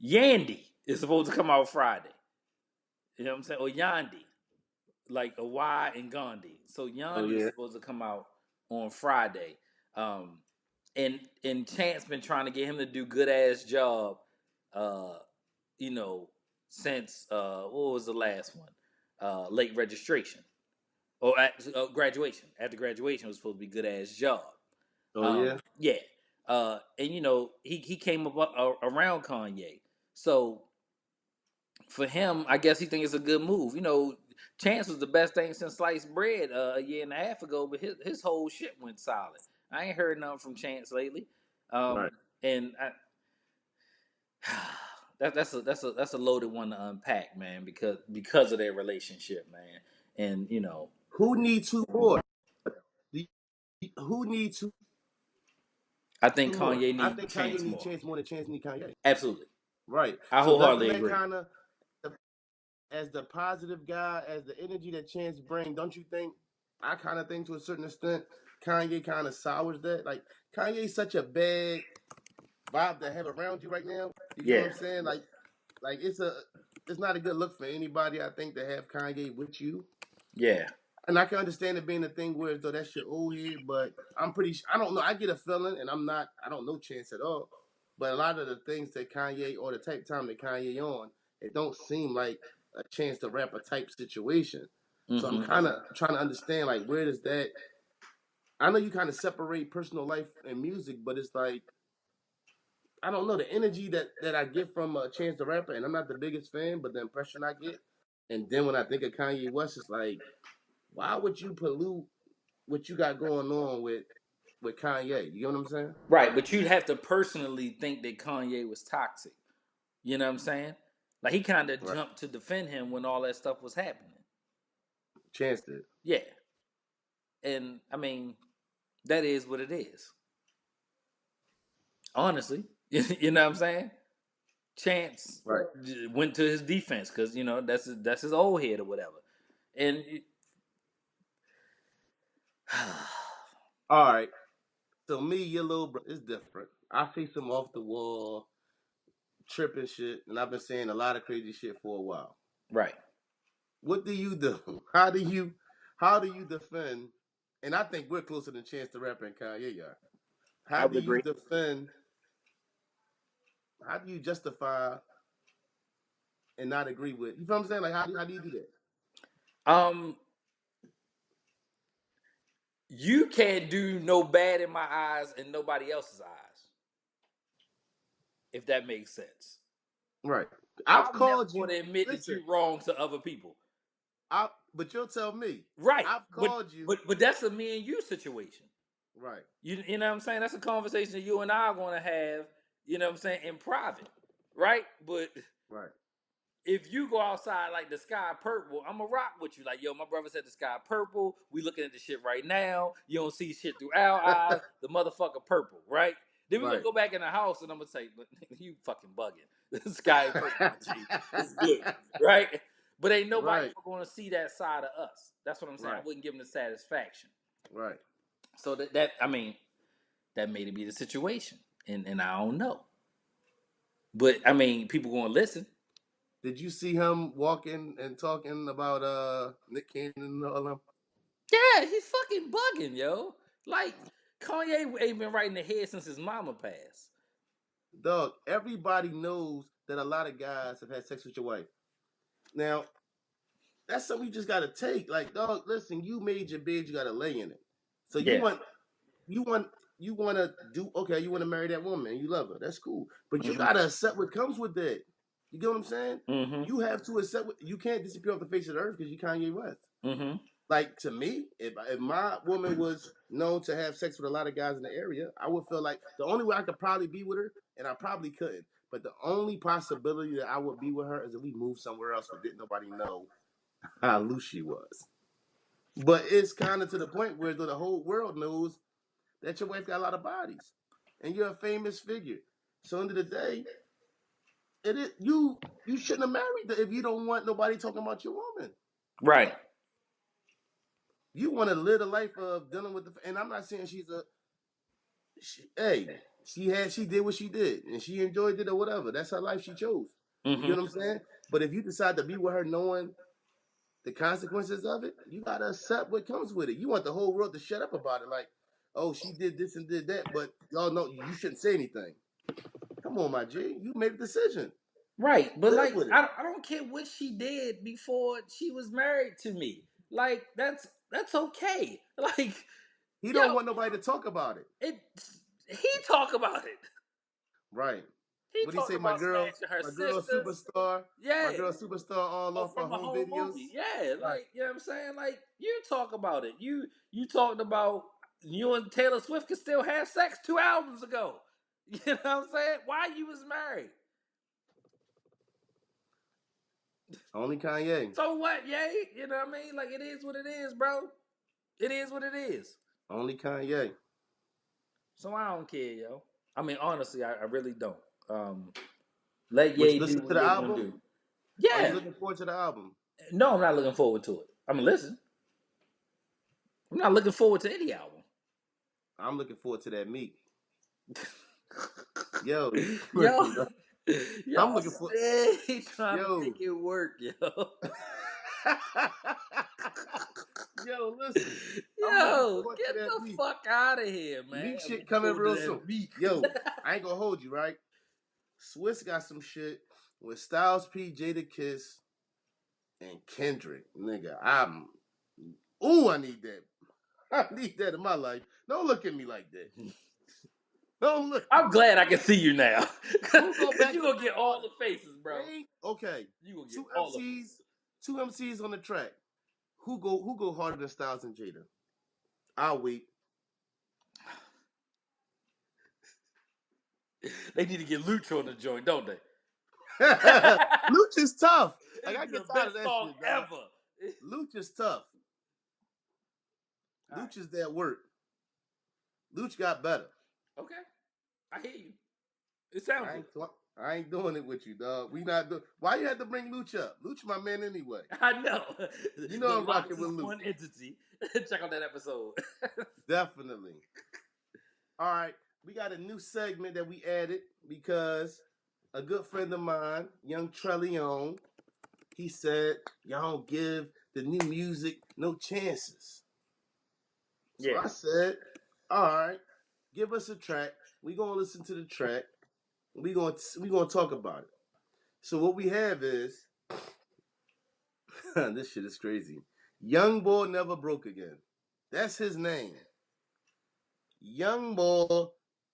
Yandy is supposed to come out Friday. You know what I'm saying? Or Yandy, like a Y and Gandhi. So Oh Yandy is yeah. supposed to come out on Friday. Um, and Chance been trying to get him to do good ass job, uh, you know, since what was the last one? Late registration or graduation. After graduation was supposed to be good ass job. Oh yeah. Yeah. And he came up around Kanye. So for him, I guess he thinks it's a good move. Chance was the best thing since sliced bread a year and a half ago, but his whole shit went solid. I ain't heard nothing from Chance lately, Right. and that's a loaded one to unpack, man, because of their relationship, man, and Who needs two more? Who needs who I think more? Kanye I need think Kanye Chance needs more. Chance more than Chance need Kanye. Absolutely. Right. I So doesn't wholeheartedly that agree. kind of, as the positive guy, as the energy that Chance bring, don't you think? I kind of think to a certain extent, Kanye kind of sours that. Like Kanye's such a bad vibe to have around you right now. You get what Yeah. I'm saying? Like it's not a good look for anybody. I think to have Kanye with you. Yeah. And I can understand it being a thing where though that's your old head, but I don't know. I get a feeling, and I don't know Chance at all. But a lot of the things that Kanye or the type time that Kanye on, it don't seem like a Chance to rap a type situation. So I'm Mm-hmm. kind of trying to understand like where does that. I know you kind of separate personal life and music, but it's like I don't know the energy that I get from Chance the Rapper, and I'm not the biggest fan, but the impression I get, and then when I think of Kanye West, it's like, why would you pollute what you got going on with Kanye? You know what I'm saying? Right, but you'd have to personally think that Kanye was toxic. You know what I'm saying? Like he kind of Right. jumped to defend him when all that stuff was happening. Chance did. Yeah, and I mean that is what it is. Honestly, you know what I'm saying? Chance Right. went to his defense because that's his old head or whatever, and All right. So me, your little bro, it's different. I see some off the wall tripping shit, and I've been saying a lot of crazy shit for a while. right. What do you do? How do you defend? And I think we're closer than Chance the Rapper and Kanye are. I How would do you agree. defend? How do you justify and not agree with? You know what I'm saying? Like how do you do that? Um, you can't do no bad in my eyes and nobody else's eyes, if that makes sense. Right. I've I'm never called going you. to admit that Listen, you're wrong to other people. but you'll tell me. Right. I've But called you. but but that's a me and you situation. Right. You know what I'm saying? That's a conversation that you and I are going to have, you know what I'm saying, in private. Right? But Right. if you go outside like the sky purple, I'm gonna rock with you. Like, yo, my brother said the sky purple. We looking at the shit right now. You don't see shit through our eyes. The motherfucker purple, right? Then we gonna Right. go back in the house and I'm gonna say, you fucking bugging. The sky ain't purple, my G. It's blue, right? But ain't nobody Right. ever gonna see that side of us. That's what I'm saying. I Right. wouldn't give them the satisfaction. Right. So that I mean, that may be the situation, and I don't know. But I mean, people gonna listen. Did you see him walking and talking about Nick Cannon and all them? Yeah, he's fucking bugging, yo. Like Kanye ain't been right in the head since his mama passed. Dog, everybody knows that a lot of guys have had sex with your wife. Now, that's something you just gotta take. Like, dog, listen, you made your bed, you gotta lay in it. So Yeah. you want you want to do okay. You want to marry that woman. You love her. That's cool. But you Mm-hmm. gotta accept what comes with that. You get what I'm saying? Mm-hmm. You have to accept. You can't disappear off the face of the earth because you Kanye West. Mm-hmm. Like to me, if my woman was known to have sex with a lot of guys in the area, I would feel like the only way I could probably be with her, and I probably couldn't. But the only possibility that I would be with her is if we moved somewhere else where didn't nobody know how loose she was. But it's kind of to the point where the whole world knows that your wife got a lot of bodies, and you're a famous figure. So end of the day, it is you shouldn't have married her if you don't want nobody talking about your woman. Right. You want to live a life of dealing with the. And I'm not saying hey, she did what she did, and she enjoyed it or whatever. That's her life she chose. You Mm-hmm. get what I'm saying? But if you decide to be with her knowing the consequences of it, you gotta accept what comes with it. You want the whole world to shut up about it, like, oh, she did this and did that, but y'all know you shouldn't say anything. Come on, my G, you made a decision. Right. But Live like, with it. I don't care what she did before she was married to me. Like, that's okay. Like, He yo, don't want nobody to talk about it. it. He talk about it. Right. He What he talked say? about smashing her My girl sisters. superstar, my Yeah. girl superstar all Oh, off her from a home whole videos. movie. Yeah, Right. like you know what I'm saying? Like you talk about it. You talked about you and Taylor Swift could still have sex 2 albums ago. You know what I'm saying? Why you was married? Only Kanye. So what, yay? You know what I mean? Like it is what it is, bro. It is what it is. Only Kanye. So I don't care, yo. I mean, honestly, I really don't. Let Would you Ye do listen to what the Ye gonna album? do. Are you Yeah. looking forward to the album? No, I'm not looking forward to it. I'm gonna listen. I'm not looking forward to any album. I'm looking forward to that Meek. Yo, Yo, listen, I'm y'all looking for stay trying to yo. make it work, yo. Yo, listen. I'm looking Yo, forward to get that the Meek. fuck out of here, man. Meek I'm shit looking coming forward to real soon. that Meek. Yo, I ain't gonna hold you, right? Swiss got some shit with Styles P, Jada Kiss, and Kendrick. Nigga, I need that. I need that in my life. Don't look at me like that. Don't look at I'm me. glad I can see you now. Who go Cause back you to gonna back get all the faces, bro. Okay. You gonna get Two all of MCs, two MCs on the track. Who go harder than Styles and Jada? I'll wait. them. They need to get Lucha on the joint, don't they? Luch is tough. Like I It'd be the get tired of best that song shit, dog. ever. Luch is tough. All right. Luch is that work. Luch got better. Okay. I hear you. It sounds I good. ain't I ain't doing it with you, dog. We not doing. Why you had to bring Luch up? Luch my man anyway. I know. You The know I'm Locks rocking is with Luch. one entity. Check out that episode. Definitely. All right, we got a new segment that we added because a good friend of mine, Young Trellion, he said y'all don't give the new music no chances. So Yeah. I said, all right, give us a track. We gonna listen to the track. We gonna talk about it. So what we have is this shit is crazy. Young Boy Never Broke Again. That's his name. Young Boy.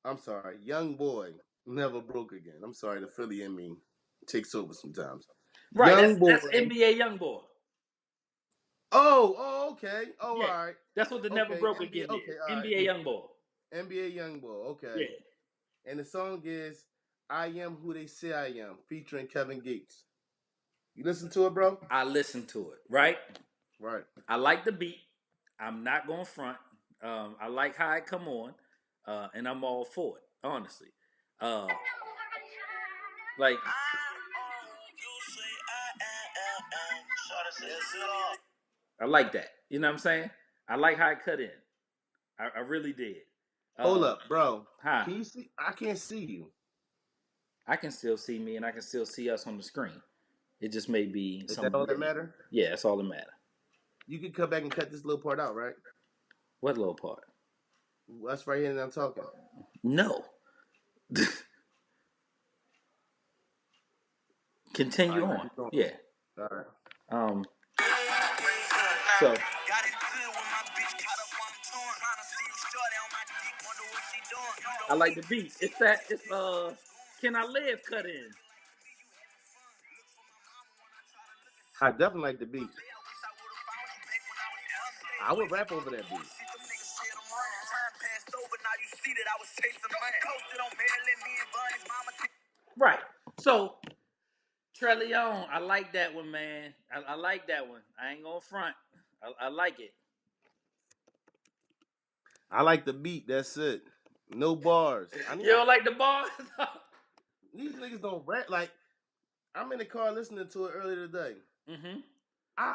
I'm sorry, Young Boy Never Broke Again. I'm sorry, the Philly in me takes over sometimes. Right. Young Boy. That's NBA YoungBoy. Okay. Oh, Yeah. all right. That's what the Never Okay, Broke NBA. Again Okay, is. all right. NBA YoungBoy. NBA Young Boy. Okay. Yeah. And the song is "I Am Who They Say I Am," featuring Kevin Gates. You listen to it, bro? I listened to it. Right. Right. I like the beat. I'm not going front. I like how it come on, and I'm all for it. Honestly, uh, like I like that. You know what I'm saying? I like how it cut in. I really did. Hold up, bro. Huh? Can you see? I can't see you. I can still see me, and I can still see us on the screen. It just may be Is that some all that blurry. matter? Yeah, that's all that matter. You can come back and cut this little part out, right? What little part? That's right here, and I'm talking. No. All Continue right, on. keep going. Yeah. All right. Um. So I like the beat. It's that. It's Can I Live cut in. I definitely like the beat. I would rap over that beat. Right. So Trellion, I like that one, man. I like that one. I ain't gonna front. I like it. I like the beat. That's it. No bars. You don't like the bars? These niggas don't rap. Like I'm in the car listening to it earlier today. Mm-hmm. I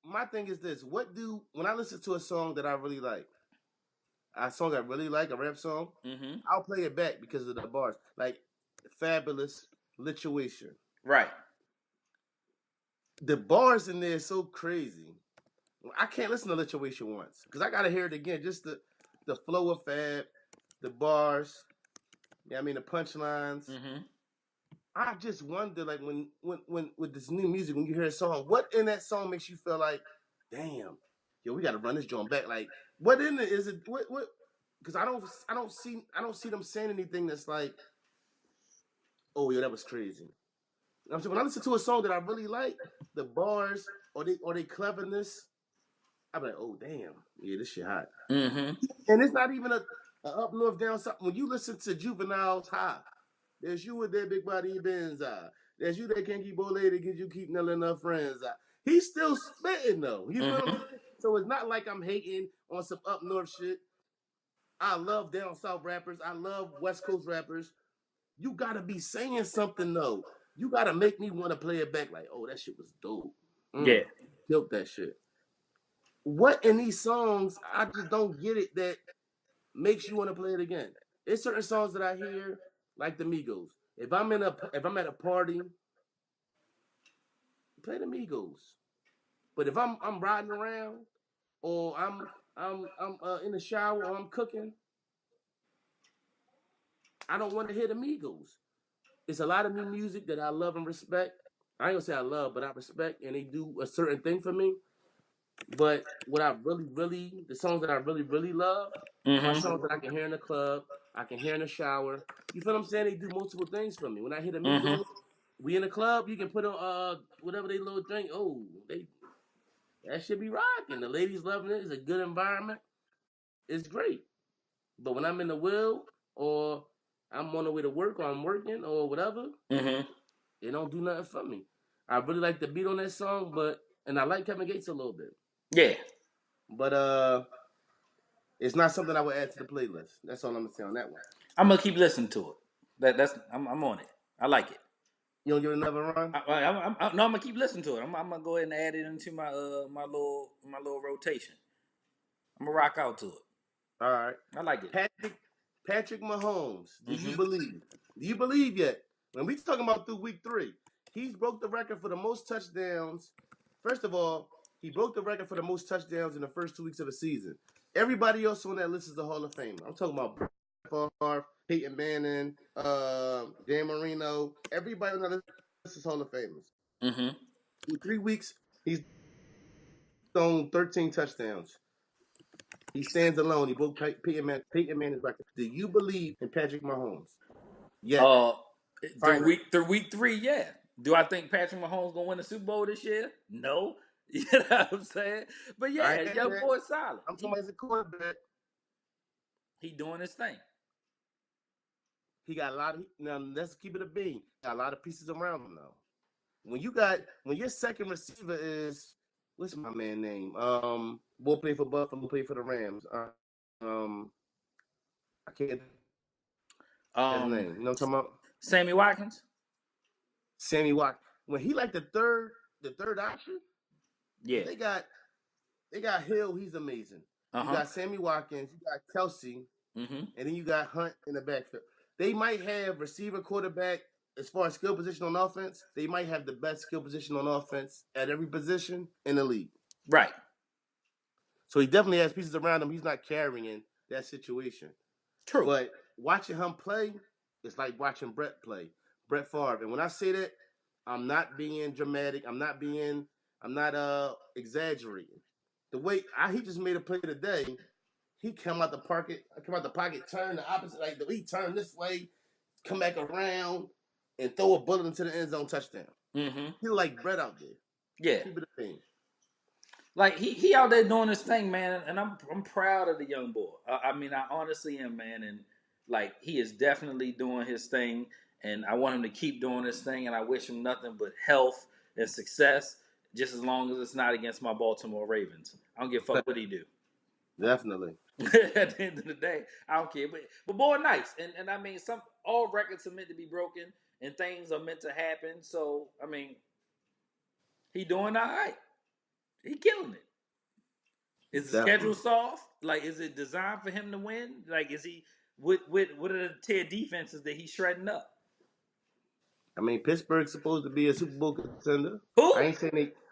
My thing is this: when I listen to a song that I really like, a song I really like, a rap song, Mm-hmm. I'll play it back because of the bars. Like Fabulous, Lituation. Right. The bars in there is so crazy. I can't listen to Lituation once because I gotta hear it again. Just the flow of Fab, the bars. Yeah, I mean the punchlines. Mm-hmm. I just wonder, like when with this new music, when you hear a song, what in that song makes you feel like, damn, yo, we got to run this joint back. Like, what in it is it? What? Because I don't see them saying anything that's like, oh yeah, that was crazy. I'm saying when I listen to a song that I really like, the bars or they cleverness, I'm like, oh damn, yeah, this shit hot. Mm-hmm. And it's not even a up north down south. When you listen to Juvenile's High, there's you with that big body Benz. There's you that can't keep old lady because you keep nailing enough friends. He's still spitting though. You feel what I'm Mm-hmm. saying? So it's not like I'm hating on some up north shit. I love down south rappers. I love West Coast rappers. You gotta be saying something though. You gotta make me want to play it back. Like, oh, that shit was dope. Yeah. Killed that shit. What in these songs? I just don't get it. That makes you want to play it again. There's certain songs that I hear, like the Migos. If I'm at a party, play the Migos. But if I'm riding around or I'm in the shower or I'm cooking, I don't want to hear the Migos. It's a lot of new music that I love and respect. I ain't gonna say I love, but I respect, and they do a certain thing for me. But what I the songs that I really love are Mm-hmm. songs that I can hear in the club, I can hear in the shower. You feel what I'm saying? They do multiple things for me. When I hear the Mm-hmm. Migos, we in the club, you can put on whatever they little drink. Oh, they that should be rocking. The ladies loving it. It's a good environment. It's great. But when I'm in the wheel or I'm on the way to work or I'm working or whatever, Mm-hmm. it don't do nothing for me. I really like the beat on that song, and I like Kevin Gates a little bit. Yeah. But it's not something I would add to the playlist. That's all I'm gonna say on that one. I'm gonna keep listening to it. I'm on it. I like it. You don't give it another run? I'm gonna keep listening to it. I'm gonna go ahead and add it into my little rotation. I'm gonna rock out to it. All right. I like it. Patrick Mahomes. Do you Mm-hmm. believe? Do you believe yet? When we talking about through week 3, he's broke the record for the most touchdowns. First of all, he broke the record for the most touchdowns in the first 2 weeks of the season. Everybody else on that list is a Hall of Famer. I'm talking about Brett Favre, Peyton Manning, Dan Marino. Everybody on that list is Hall of Famers. Mm-hmm. Through 3 weeks, he's thrown 13 touchdowns. He stands alone. He broke Peyton Manning's record. Do you believe in Patrick Mahomes? Yes. Uh, through Finally. week 3, yeah. Do I think Patrick Mahomes gonna win the Super Bowl this year? No. You know what I'm saying? But I yeah, ain't young that. boy solid. I'm talking about as a quarterback. He doing his thing. He got a lot of now. Let's keep it a bean. Got a lot of pieces around him now. When your second receiver is what's my man name? Boy play for Buffalo, play for the Rams. I can't his name. You know what I'm talking about? Sammy Watkins. Sammy Watkins. When he like the third option, Yeah. they got Hill. He's amazing. You got Sammy Watkins. You got Kelsey. Mm-hmm. And then you got Hunt in the backfield. They might have receiver, quarterback, as far as skill position on offense, they might have the best skill position on offense at every position in the league. Right. So he definitely has pieces around him. He's not carrying that situation. True. But watching him play, it's like watching Brett play. Brett Favre. And when I say that, I'm not being dramatic. I'm not exaggerating. The way he just made a play today. He come out the pocket, turn the opposite, like he turn this way, come back around, and throw a bullet into the end zone touchdown. Mm-hmm. He like Brett out there. Yeah. Keep it a thing. Like he out there doing his thing, man, and I'm proud of the young boy. I mean, I honestly am, man, and like he is definitely doing his thing, and I want him to keep doing his thing, and I wish him nothing but health and success, just as long as it's not against my Baltimore Ravens. I don't give a fuck what he do. Definitely. At the end of the day, I don't care. But boy, nice, and I mean, all records are meant to be broken, and things are meant to happen. So I mean, he doing all right. He killing it. Is the schedule soft? Like, is it designed for him to win? Like, is he what are the tier defenses that he's shredding up? I mean, Pittsburgh's supposed to be a Super Bowl contender. Who?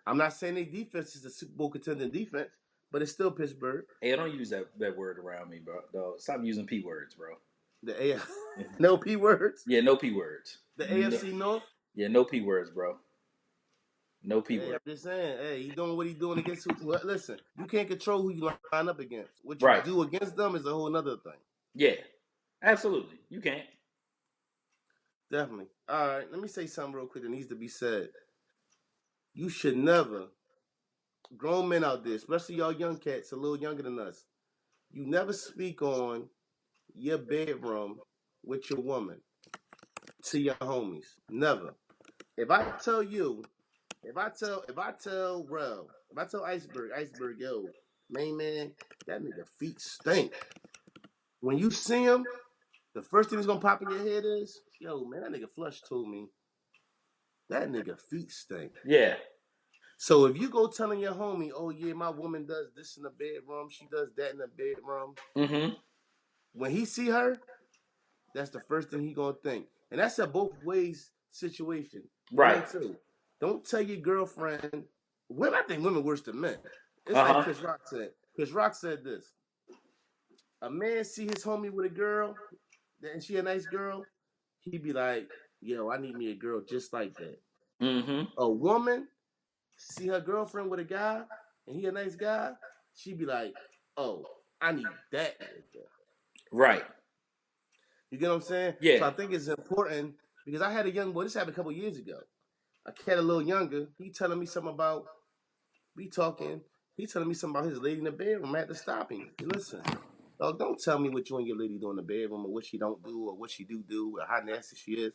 I'm not saying their defense is a Super Bowl contending defense, but it's still Pittsburgh. Hey, don't use that word around me, bro. Dog. Stop using P words, bro. No P words? Yeah, no P words. The AFC North? Yeah, no P words, bro. No P words. I'm just saying, he's doing what he's doing against who. Listen, you can't control who you line up against. What you do against them is a whole other thing. Yeah, absolutely. You can't. Definitely. All right, let me say something real quick that needs to be said. You should never, grown men out there, especially y'all young cats, a little younger than us, you never speak on your bedroom with your woman to your homies. Never. If I tell you if I tell Iceberg, yo, man, that nigga feet stink. When you see him, the first thing that's gonna pop in your head is, yo, man, that nigga Flush told me that nigga feet stink. Yeah. So if you go telling your homie, oh yeah, my woman does this in the bedroom, she does that in the bedroom, Mm-hmm. when he see her, that's the first thing he gonna think. And that's a both ways situation. Right. One, two. Don't tell your girlfriend. Women, I think women worse than men. It's like Uh-huh. Chris Rock said. Chris Rock said this: a man see his homie with a girl, and she a nice girl, he be like, "Yo, I need me a girl just like that." Mm-hmm. A woman see her girlfriend with a guy, and he a nice guy, she be like, "Oh, I need that nigga." Right. You get what I'm saying? So Yeah. I think it's important because I had a young boy. This happened a couple years ago. A cat a little younger. He telling me something about we talking. He telling me something about his lady in the bedroom. I had to stop him. Listen, dog, don't tell me what you and your lady do in the bedroom or what she don't do or what she do or how nasty she is.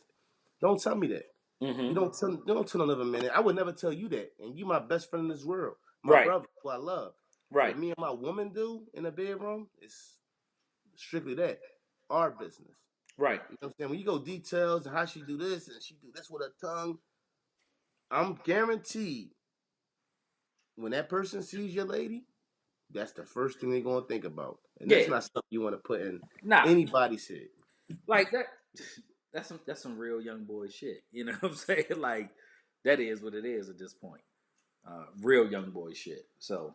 Don't tell me that. Mm-hmm. You don't tell another man. I would never tell you that. And you my best friend in this world, my Right. brother, who I love. Right. What me and my woman do in the bedroom is strictly that, our business. Right. You know what I'm saying? When you go details and how she do this and she do this with her tongue, I'm guaranteed when that person sees your lady, that's the first thing they're gonna think about. And Yeah. that's not something you want to put in Nah. anybody's head. Like that. That's some real young boy shit. You know what I'm saying? Like that is what it is at this point. Real young boy shit. So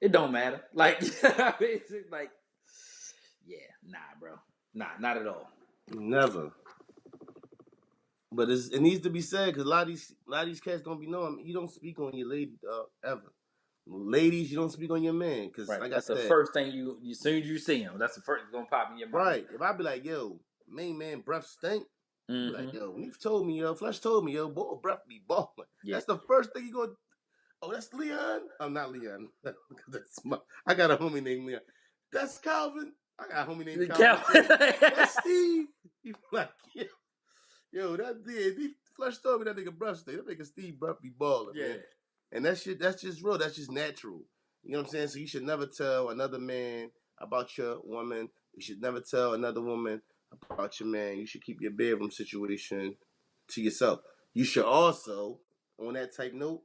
it don't matter. Like it's like, yeah, nah, bro. Nah, not at all. Never. But it needs to be said because a lot of these cats don't be knowing. You don't speak on your lady, dog, ever. Ladies, you don't speak on your man because, Right. like I That's the said, first thing you as soon as you see him, that's the first gonna pop in your mind. right. If I be like, yo, main man, breath stink. You be like, Mm-hmm. yo, Neef told me, yo, Flesh told me, yo, boy, breath be balling. Yeah. That's the first thing you go. Oh, that's Leon. I'm not Leon. That's I got a homie named Leon. That's Calvin. I got a homie named Calvin too. That's Steve. You be like, yo, that did. He Flesh told me that nigga breath stink. That nigga Steve breath be balling, Yeah. man. And that shit, that's just real. That's just natural. You know what I'm saying? So you should never tell another man about your woman. You should never tell another woman about your man. You should keep your bedroom situation to yourself. You should also, on that type note,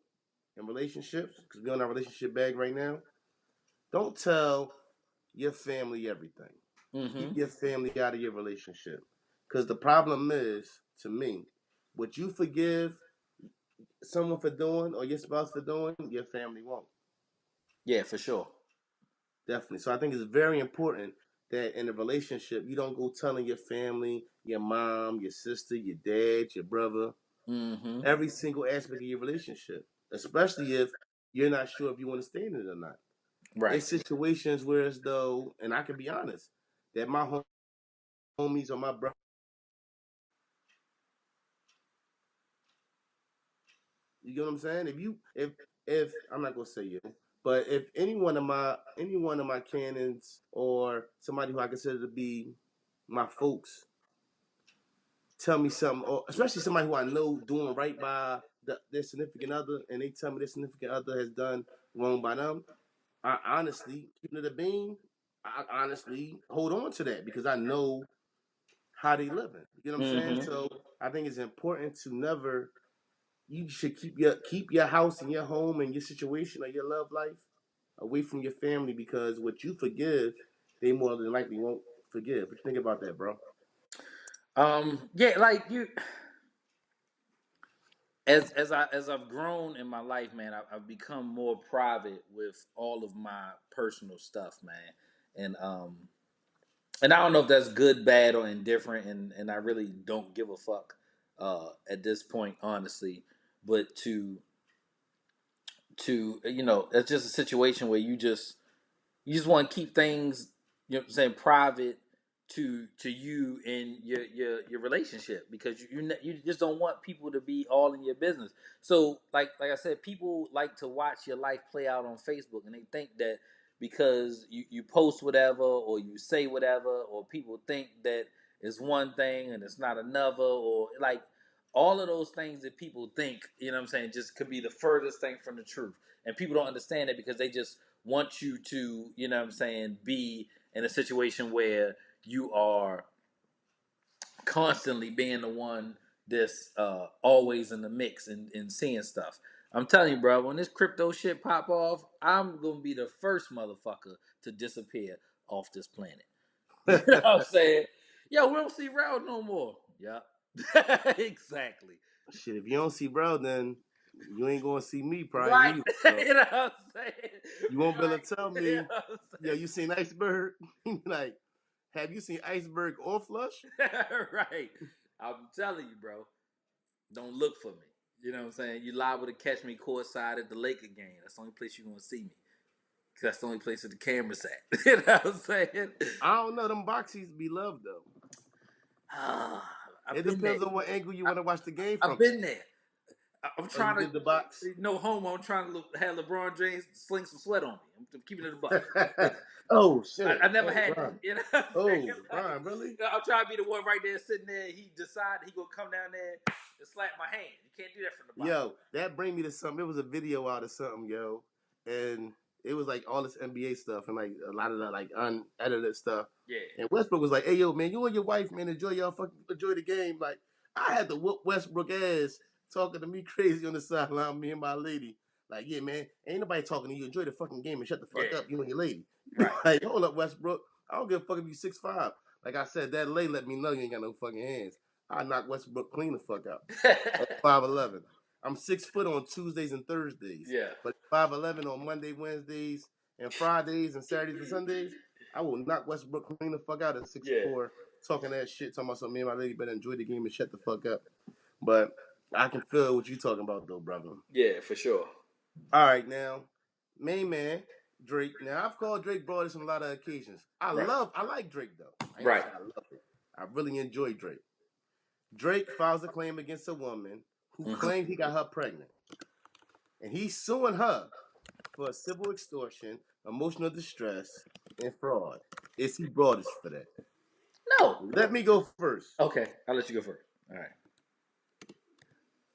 in relationships, because we're on our relationship bag right now, don't tell your family everything. Mm-hmm. Keep your family out of your relationship. Because the problem is, to me, what you forgive someone for doing or your spouse for doing, your family won't. Yeah, for sure. Definitely. So I think it's very important that in a relationship, you don't go telling your family, your mom, your sister, your dad, your brother, Mm-hmm. every single aspect of your relationship, especially if you're not sure if you want to stay in it or not. Right. It's situations where as though, and I can be honest, that my homies or my brother, you get what I'm saying? If I'm not gonna say you, but if any one of my canons or somebody who I consider to be my folks tell me something, or especially somebody who I know doing right by their significant other, and they tell me their significant other has done wrong by them, I honestly, keeping it a bean, I honestly hold on to that because I know how they living. You know what I'm saying? Mm-hmm. So I think it's important to never. You should keep your house and your home and your situation or your love life away from your family because what you forgive, they more than likely won't forgive. What you think about that, bro? Yeah, like you as I've grown in my life, man, I've become more private with all of my personal stuff, man. And I don't know if that's good, bad, or indifferent, and I really don't give a fuck at this point, honestly. But to it's just a situation where you just want to keep things, you know what I'm saying, private to you and your relationship because you just don't want people to be all in your business. So like I said, people like to watch your life play out on Facebook and they think that because you post whatever or you say whatever or people think that it's one thing and it's not another or like all of those things that people think, you know what I'm saying, just could be the furthest thing from the truth. And people don't understand it because they just want you to, you know what I'm saying, be in a situation where you are constantly being the one that's always in the mix and seeing stuff. I'm telling you, bro, when this crypto shit pop off, I'm gonna be the first motherfucker to disappear off this planet. You know what I'm saying? Yo, we don't see Ralph no more. Yep. Exactly. Shit, if you don't see bro, then you ain't gonna see me probably Right. neither. So You know what I'm saying? you won't be able Right. to tell You me, know what yo, you seen Iceberg? Like, have you seen Iceberg or Flush? I'm saying? Right. I'm telling you, bro. Don't look for me. You know what I'm saying? You liable to catch me courtside at the Laker game. That's the only place you're gonna see me. Cause that's the only place that the camera's at. You know what I'm saying? I don't know. Them boxies be loved though. I've It been there. depends on what angle you I, want to watch the game I've from. been there. I'm Oh, you trying to, did the box? no homo. I'm trying to have LeBron James sling some sweat on me. I'm keeping it a buck. Oh I shit! never Oh had that. Brian. You know what I'm saying? Oh Like, Brian, really? I'm trying to be the one right there sitting there. He decided he gonna come down there and slap my hand. You can't do that from the bottom. Yo, that bring me to something. It was a video out of something, yo, and it was like all this NBA stuff and like a lot of the like unedited stuff. Yeah. And Westbrook was like, "Hey, yo, man, you and your wife, man, enjoy y'all fucking enjoy the game." Like I had to whoop Westbrook ass talking to me crazy on the sideline, me and my lady. Like, yeah, man, ain't nobody talking to you. Enjoy the fucking game and shut the Yeah. fuck up, you and your lady. Right. Like, hold up, Westbrook. I don't give a fuck if you 6'5". Like I said, that lay let me know you ain't got no fucking hands. I knock Westbrook clean the fuck out at 5'11". I'm 6 foot on Tuesdays and Thursdays, Yeah. but 5'11" on Monday, Wednesdays, and Fridays and Saturdays and Sundays. I will knock Westbrook clean the fuck out at six Yeah. four, talking that shit, talking about something. Me and my lady better enjoy the game and shut the fuck up. But I can feel what you talking about though, brother. Yeah, for sure. All right, now, main man Drake. Now I've called Drake brothers on a lot of occasions. I Right. like Drake though. I ain't gonna Right. say I love it. I really enjoy Drake. Drake files a claim against a woman who Mhm. claimed he got her pregnant, and he's suing her for civil extortion, emotional distress, and fraud. Is he broadish for that? No. Let me go first. Okay, I'll let you go first. All right.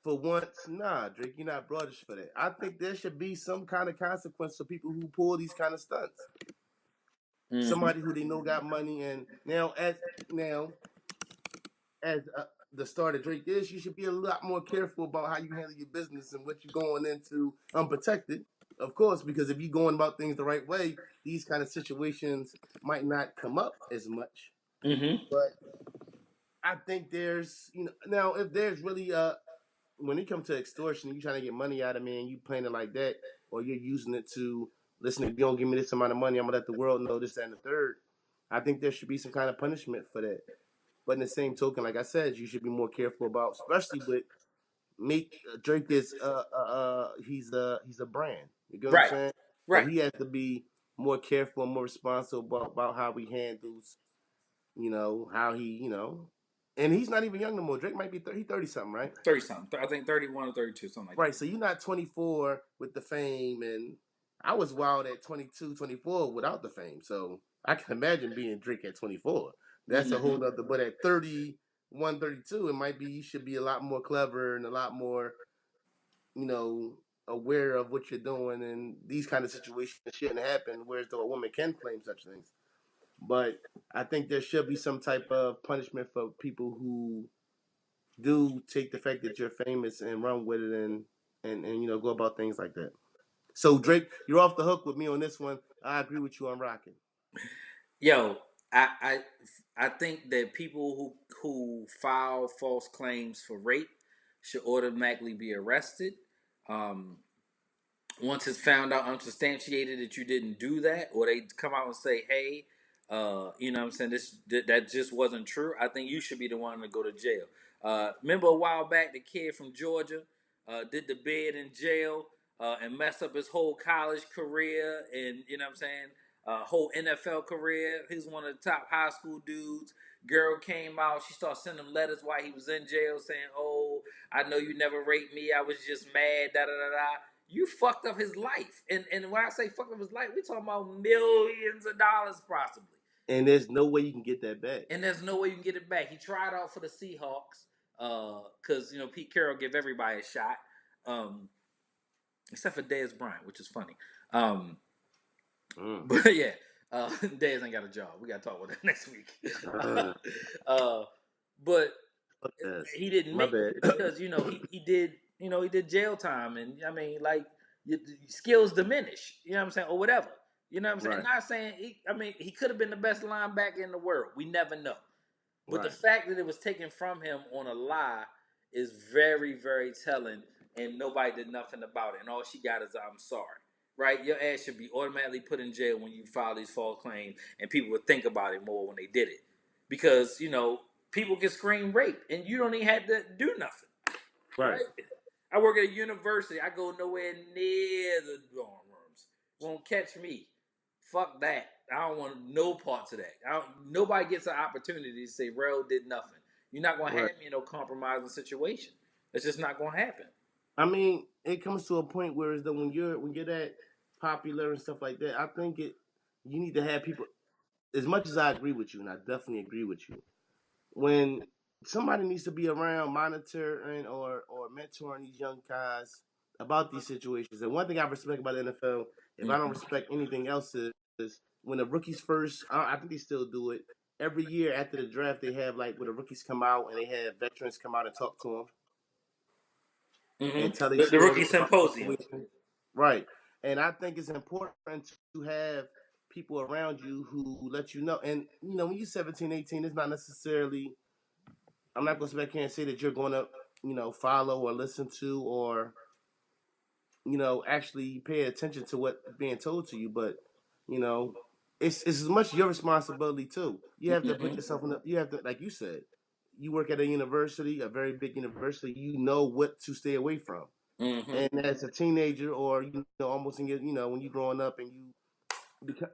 For once, nah, Drake, you're not broadish for that. I think there should be some kind of consequence for people who pull these kind of stunts. Mm-hmm. Somebody who they know got money, and now as the star that Drake is, you should be a lot more careful about how you handle your business and what you're going into unprotected. Of course, because if you're going about things the right way, these kind of situations might not come up as much. Mm-hmm. But I think there's, now if there's really when it comes to extortion, you trying to get money out of me and you playing it like that, or you're using it to listen. If you don't give me this amount of money, I'm gonna let the world know this, that, and the third. I think there should be some kind of punishment for that. But in the same token, like I said, you should be more careful about, especially with Meek. Drake is he's a brand. You get what I'm Right. saying? So Right. he has to be more careful and more responsible about how he handles, how he, and he's not even young no more. Drake might be 30 something, right? 30 something. I think 31 or 32, something like that. Right. So you're not 24 with the fame, and I was wild at 22, 24 without the fame. So I can imagine being Drake at 24. That's a whole Mm-hmm. nother. But at 31, 32, it might be you should be a lot more clever and a lot more, you know, aware of what you're doing, and these kind of situations shouldn't happen. Whereas though a woman can claim such things, but I think there should be some type of punishment for people who do take the fact that you're famous and run with it and go about things like that. So Drake, you're off the hook with me on this one. I agree with you on rocking. Yo, I think that people who file false claims for rape should automatically be arrested. Um, Once it's found out unsubstantiated that you didn't do that, or they come out and say, "Hey, you know what I'm saying, that just wasn't true," I think you should be the one to go to jail. Remember a while back, the kid from Georgia did the bid in jail and messed up his whole college career, and you know what I'm saying, whole NFL career. He's one of the top high school dudes. Girl came out. She started sending him letters while he was in jail, saying, "Oh, I know you never raped me. I was just mad." Da da da da. You fucked up his life. And when I say fucked up his life, we're talking about millions of dollars possibly. And there's no way you can get that back. And there's no way you can get it back. He tried out for the Seahawks. Because Pete Carroll give everybody a shot, except for Dez Bryant, which is funny. But yeah, Dez ain't got a job. We got to talk about that next week. But he didn't My make bad. it because he did jail time, and I mean like your skills diminish. You know what I'm saying, or whatever. You know what I'm saying. Right. Not saying he could have been the best linebacker in the world. We never know. But the Right. fact that it was taken from him on a lie is very, very telling, and nobody did nothing about it. And all she got is "I'm sorry." Right? Your ass should be automatically put in jail when you file these false claims, and people would think about it more when they did it, because people get scream rape, and you don't even have to do nothing. Right? I work at a university. I go nowhere near the dorm rooms. Won't catch me. Fuck that. I don't want no parts of that. Nobody gets an opportunity to say Rel did nothing. You're not gonna have me in no compromising situation. It's just not gonna happen. I mean, it comes to a point where it's that when you're that popular and stuff like that, I think you need to have people. As much as I agree with you, and I definitely agree with you, when somebody needs to be around monitoring or mentoring these young guys about these situations. And one thing I respect about the NFL, if I don't respect anything else, is when the rookies first, I think they still do it. Every year after the draft, they have like where the rookies come out and they have veterans come out and talk to them and tell their The rookie stories about the symposium. situation. Right. And I think it's important to have people around you who let you know. And, when you're 17, 18, it's not necessarily, I'm not going to sit back here and say that you're going to, follow or listen to or, actually pay attention to what's being told to you. But, you know, it's as much your responsibility too. You have to put yourself you have to, like you said, you work at a university, a very big university, you know what to stay away from. And as a teenager, or almost in your, when you're growing up and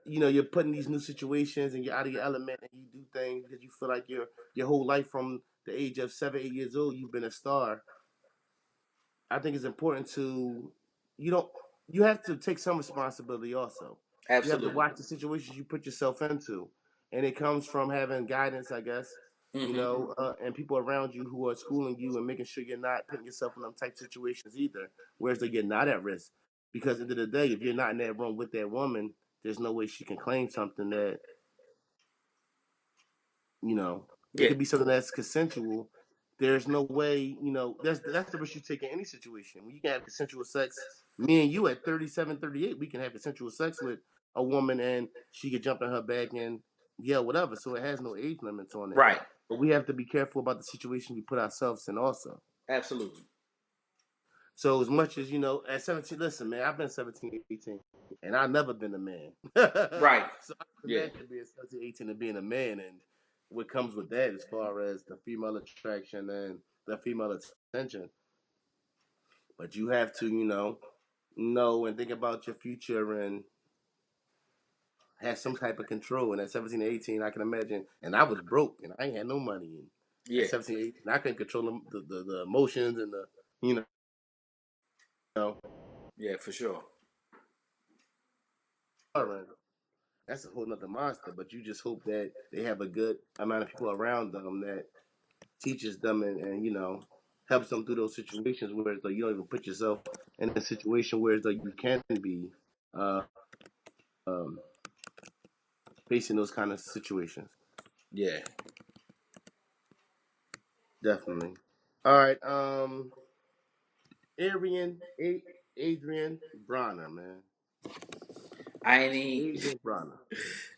you're put in these new situations and you're out of your element and you do things because you feel like your whole life from the age of 7, 8 years old you've been a star. I think it's important to you don't you have to take some responsibility also. You have to Absolutely. watch the situations you put yourself into, and it comes from having guidance, I guess. And people around you who are schooling you and making sure you're not putting yourself in them type situations either, whereas that you're not at risk. Because at the end of the day, if you're not in that room with that woman, there's no way she can claim something that it Yeah. could be something that's consensual. There's no way, that's the risk you take in any situation. When you can have consensual sex, me and you at 37, 38, we can have consensual sex with a woman and she could jump in her bag and yell whatever. So it has no age limits on it. Right. But we have to be careful about the situation we put ourselves in also. Absolutely. So as much as, at 17, listen, man, I've been 17, 18, and I've never been a man. Right. So I can Yeah. imagine being 17, 18 and being a man and what comes with that as far as the female attraction and the female attention. But you have to, know and think about your future and have some type of control. And at 17, 18, I can imagine, and I was broke and I ain't had no money. And Yeah. at 17, 18, I couldn't control the emotions and you know, Yeah, for sure. that's a whole nother monster. But you just hope that they have a good amount of people around them that teaches them and helps them through those situations where it's like you don't even put yourself in a situation where it's like you can be uh, um, facing those kind of situations. Yeah. Definitely. All right. Adrian Adrian Bronner, man. I ain't even Adrian Bronner.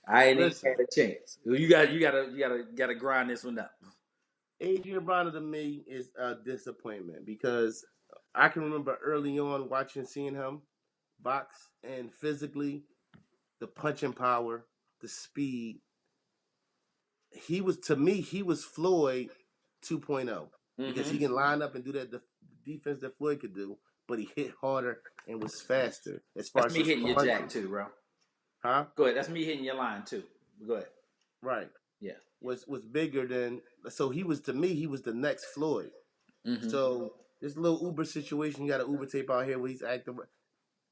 I ain't even Listen, had a chance. You gotta grind this one up. Adrian Bronner to me is a disappointment because I can remember early on seeing him box and physically the punching power, the speed. He was Floyd 2.0 because he can line up and do that the defense that Floyd could do, but he hit harder and was faster as far That's as me his hitting your jack punches. too, bro. Huh? Go ahead. That's me hitting your line too. Go ahead. Right. Yeah. Was bigger than so he was to me he was the next Floyd. Mm-hmm. So this little Uber situation, you got an Uber tape out here where he's acting.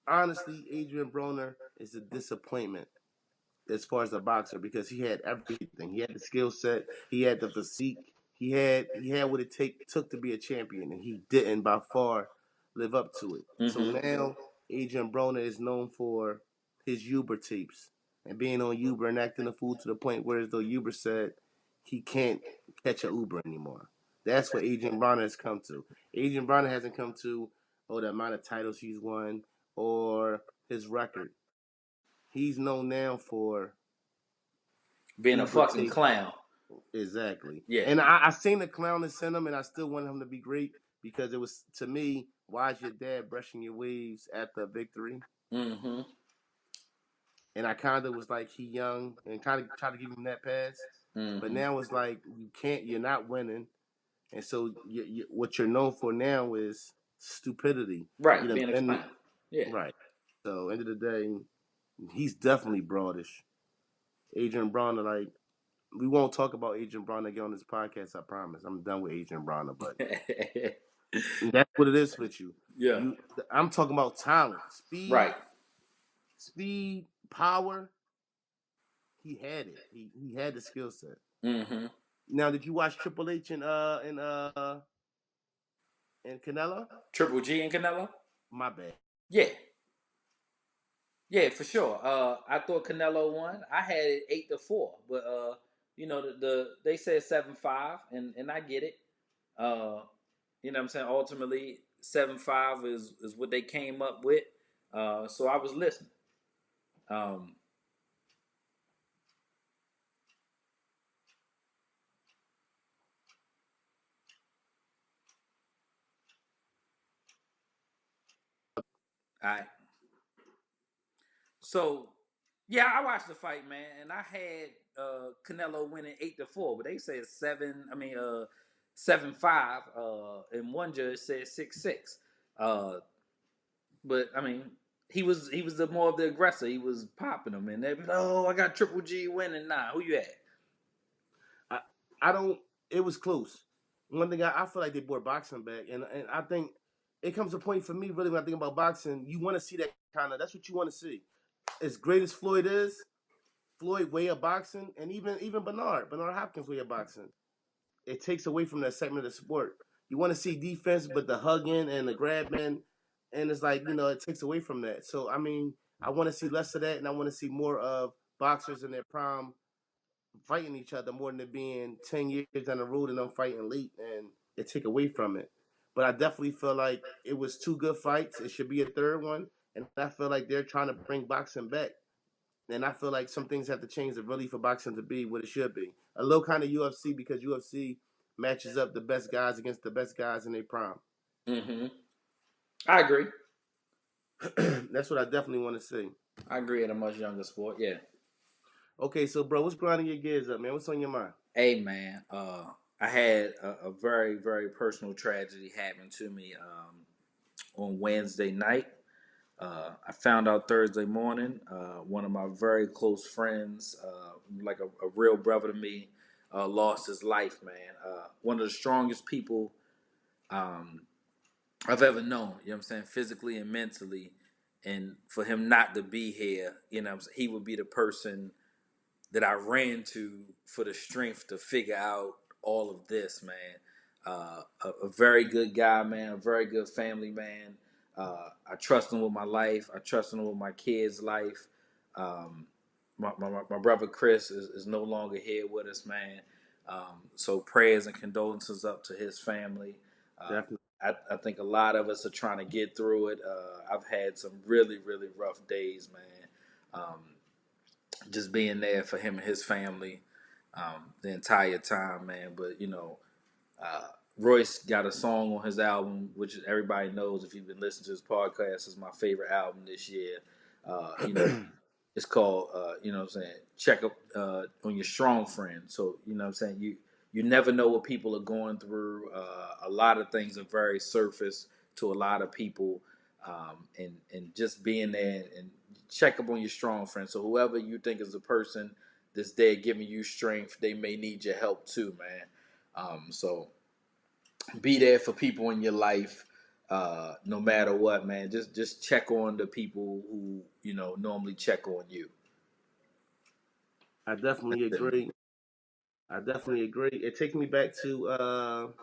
Honestly, Adrian Broner is a disappointment as far as a boxer because he had everything. He had the skill set, he had the physique, He had what it took to be a champion, and he didn't by far live up to it. So now Adrian Broner is known for his Uber tapes and being on Uber and acting a fool to the point where as though Uber said he can't catch a Uber anymore. That's what Adrian Broner has come to. Adrian Broner hasn't come to the amount of titles he's won or his record. He's known now for being a Uber fucking tape. clown. Exactly. Yeah. And I seen the clownness in him, and I still wanted him to be great because it was, to me, why is your dad brushing your waves after victory? Mm-hmm. And I kind of was like, he young, and kind of try to give him that pass. But now it's like, you're not winning. And so what you're known for now is stupidity. Right, being a clown. Yeah. Right. So, end of the day, he's definitely broadish. Adrian Broner, like, we won't talk about Adrian Broner again on this podcast, I promise. I'm done with Adrian Broner, but that's what it is with you. Yeah. I'm talking about talent, speed, power. He had it. He had the skill set. Mm-hmm. Now, did you watch Triple H and Canelo? Triple G and Canelo? My bad. Yeah. Yeah, for sure. I thought Canelo won. I had it 8-4, but you know, they said 7-5, and I get it. You know what I'm saying? Ultimately, 7-5 is what they came up with. So I was listening. All right. So, yeah, I watched the fight, man, and I had Canelo winning 8-4, but they said 7-5, and one judge said 6-6. But I mean, he was the more of the aggressor. He was popping them, and they be like, "Oh, I got Triple G winning." Nah, who you at? I don't. It was close. One thing I feel like they brought boxing back, and I think it comes a point for me really when I think about boxing. You want to see that kind of. That's what you want to see. As great as Floyd is, Floyd way of boxing, and even Bernard Hopkins way of boxing. It takes away from that segment of the sport. You want to see defense, but the hugging and the grabbing, and it's like it takes away from that. So I mean, I want to see less of that, and I want to see more of boxers in their prime fighting each other more than it being 10 years down the road and them fighting late and it take away from it. But I definitely feel like it was two good fights. It should be a third one. And I feel like they're trying to bring boxing back. And I feel like some things have to change really for boxing to be what it should be. A little kind of UFC because UFC matches up the best guys against the best guys in their prime. Mm-hmm. I agree. That's what I definitely want to see. I agree at a much younger sport, yeah. Okay, so bro, what's grinding your gears up, man? What's on your mind? Hey, man, I had a very, very personal tragedy happen to me on Wednesday night. I found out Thursday morning. One of my very close friends, like a real brother to me, lost his life, man. One of the strongest people I've ever known, you know what I'm saying, physically and mentally. And for him not to be here, you know, he would be the person that I ran to for the strength to figure out all of this, man. A very good guy, man, a very good family man. I trust him with my life. I trust him with my kids' life. My brother Chris is no longer here with us, man. So prayers and condolences up to his family. Definitely. I think a lot of us are trying to get through it. I've had some really, really rough days, man. Just being there for him and his family the entire time, man. But Royce got a song on his album, which everybody knows if you've been listening to his podcast, is my favorite album this year. It's called, you know what I'm saying, Check Up on Your Strong Friend. So, you know what I'm saying, you never know what people are going through. A lot of things are very surface to a lot of people. And just being there and check up on your strong friend. So whoever you think is the person that's there giving you strength, they may need your help too, man. So be there for people in your life, no matter what, man. Just check on the people who normally check on you. I definitely agree. I definitely agree. It takes me back to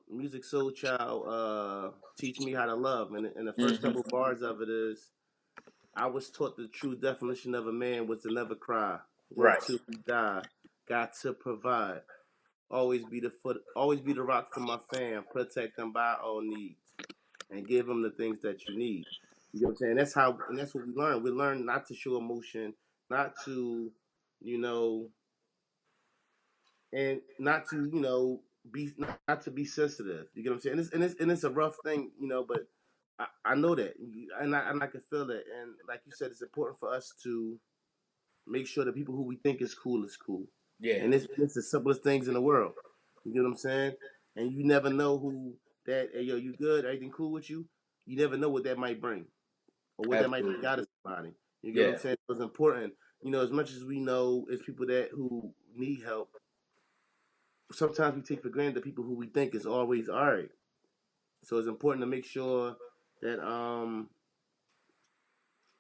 Music Soul Child, Teach Me How to Love. And the first Hmm. couple bars of it is, I was taught the true definition of a man was to never cry, work Right. till we die, got to provide, always be the rock for my fam, protect them by all needs, and give them the things that you need. You know what I'm saying? That's what we learn. We learn not to show emotion, not to, you know, and not to, be not to be sensitive. You get what I'm saying? And it's a rough thing, but I know that, and I can feel it. And like you said, it's important for us to make sure the people who we think is cool is cool. Yeah. And it's the simplest things in the world. You get what I'm saying? And you never know who that. Hey, yo, you good? Everything cool with you? You never know what that might bring, or what that might bring Absolutely. out of somebody. You get what I'm Yeah. saying? So it's important. As much as we know, it's people that who need help. Sometimes we take for granted the people who we think is always all right. So it's important to make sure that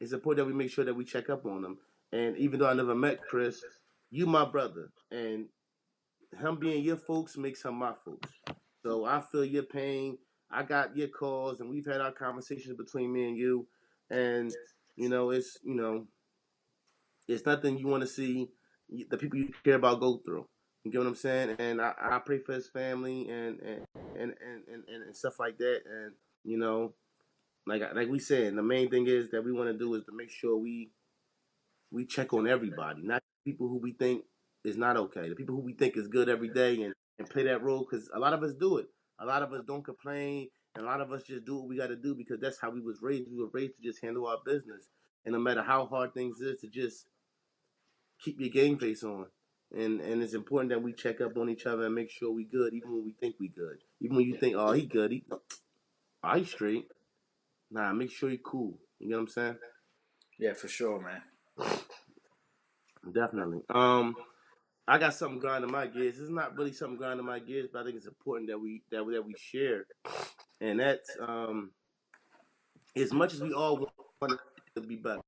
it's important that we make sure that we check up on them. And even though I never met Chris, you my brother, and him being your folks makes him my folks. So I feel your pain. I got your calls, and we've had our conversations between me and you. And it's nothing you want to see the people you care about go through. You get what I'm saying? And I pray for his family and stuff like that. And you know, like we said, the main thing is that we want to do is to make sure we check on everybody, not people who we think is not okay. The people who we think is good every day and play that role, because a lot of us do it. A lot of us don't complain, and a lot of us just do what we got to do because that's how we was raised. We were raised to just handle our business, and no matter how hard things is, to just keep your game face on. And it's important that we check up on each other and make sure we good, even when we think we good. Even when you think, oh, he good, he straight. Nah, make sure he cool. You know what I'm saying? Yeah, for sure, man. Definitely. I got something grinding my gears. It's not really something grinding my gears, but I think it's important that we share. And that's as much as we all want to be better,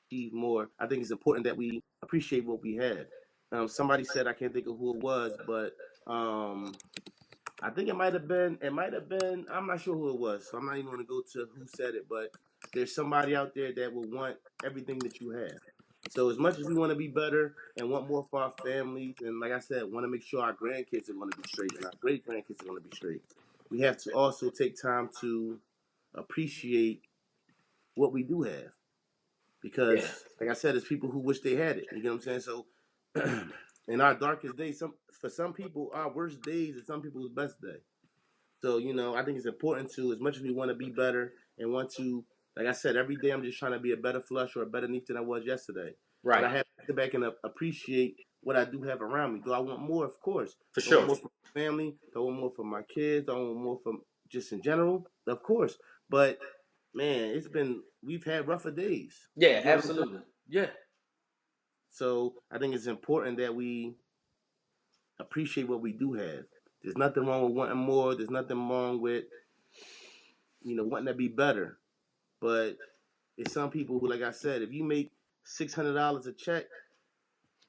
achieve more. I think it's important that we appreciate what we have. Somebody said, I can't think of who it was, but I think it might have been. I'm not sure who it was, so I'm not even going to go to who said it. But there's somebody out there that will want everything that you have. So as much as we want to be better and want more for our families, and like I said, want to make sure our grandkids are going to be straight and our great grandkids are going to be straight, we have to also take time to appreciate what we do have. Yeah. Because, like I said, there's people who wish they had it. You get what I'm saying? So, in our darkest days, for some people, our worst days is some people's best day. So, I think it's important to, as much as we want to be better and want to, like I said, every day I'm just trying to be a better flush or a better Neef than I was yesterday. But Right. I have to sit back and appreciate what I do have around me. Do I want more? Of course. For Do I want sure. more for my family? Do I want more for my kids? Do I want more from just in general? Of course. But, man, we've had rougher days. Yeah, You get what I'm saying? absolutely. Yeah. So I think it's important that we appreciate what we do have. There's nothing wrong with wanting more. There's nothing wrong with, wanting to be better. But it's some people who, like I said, if you make $600 a check,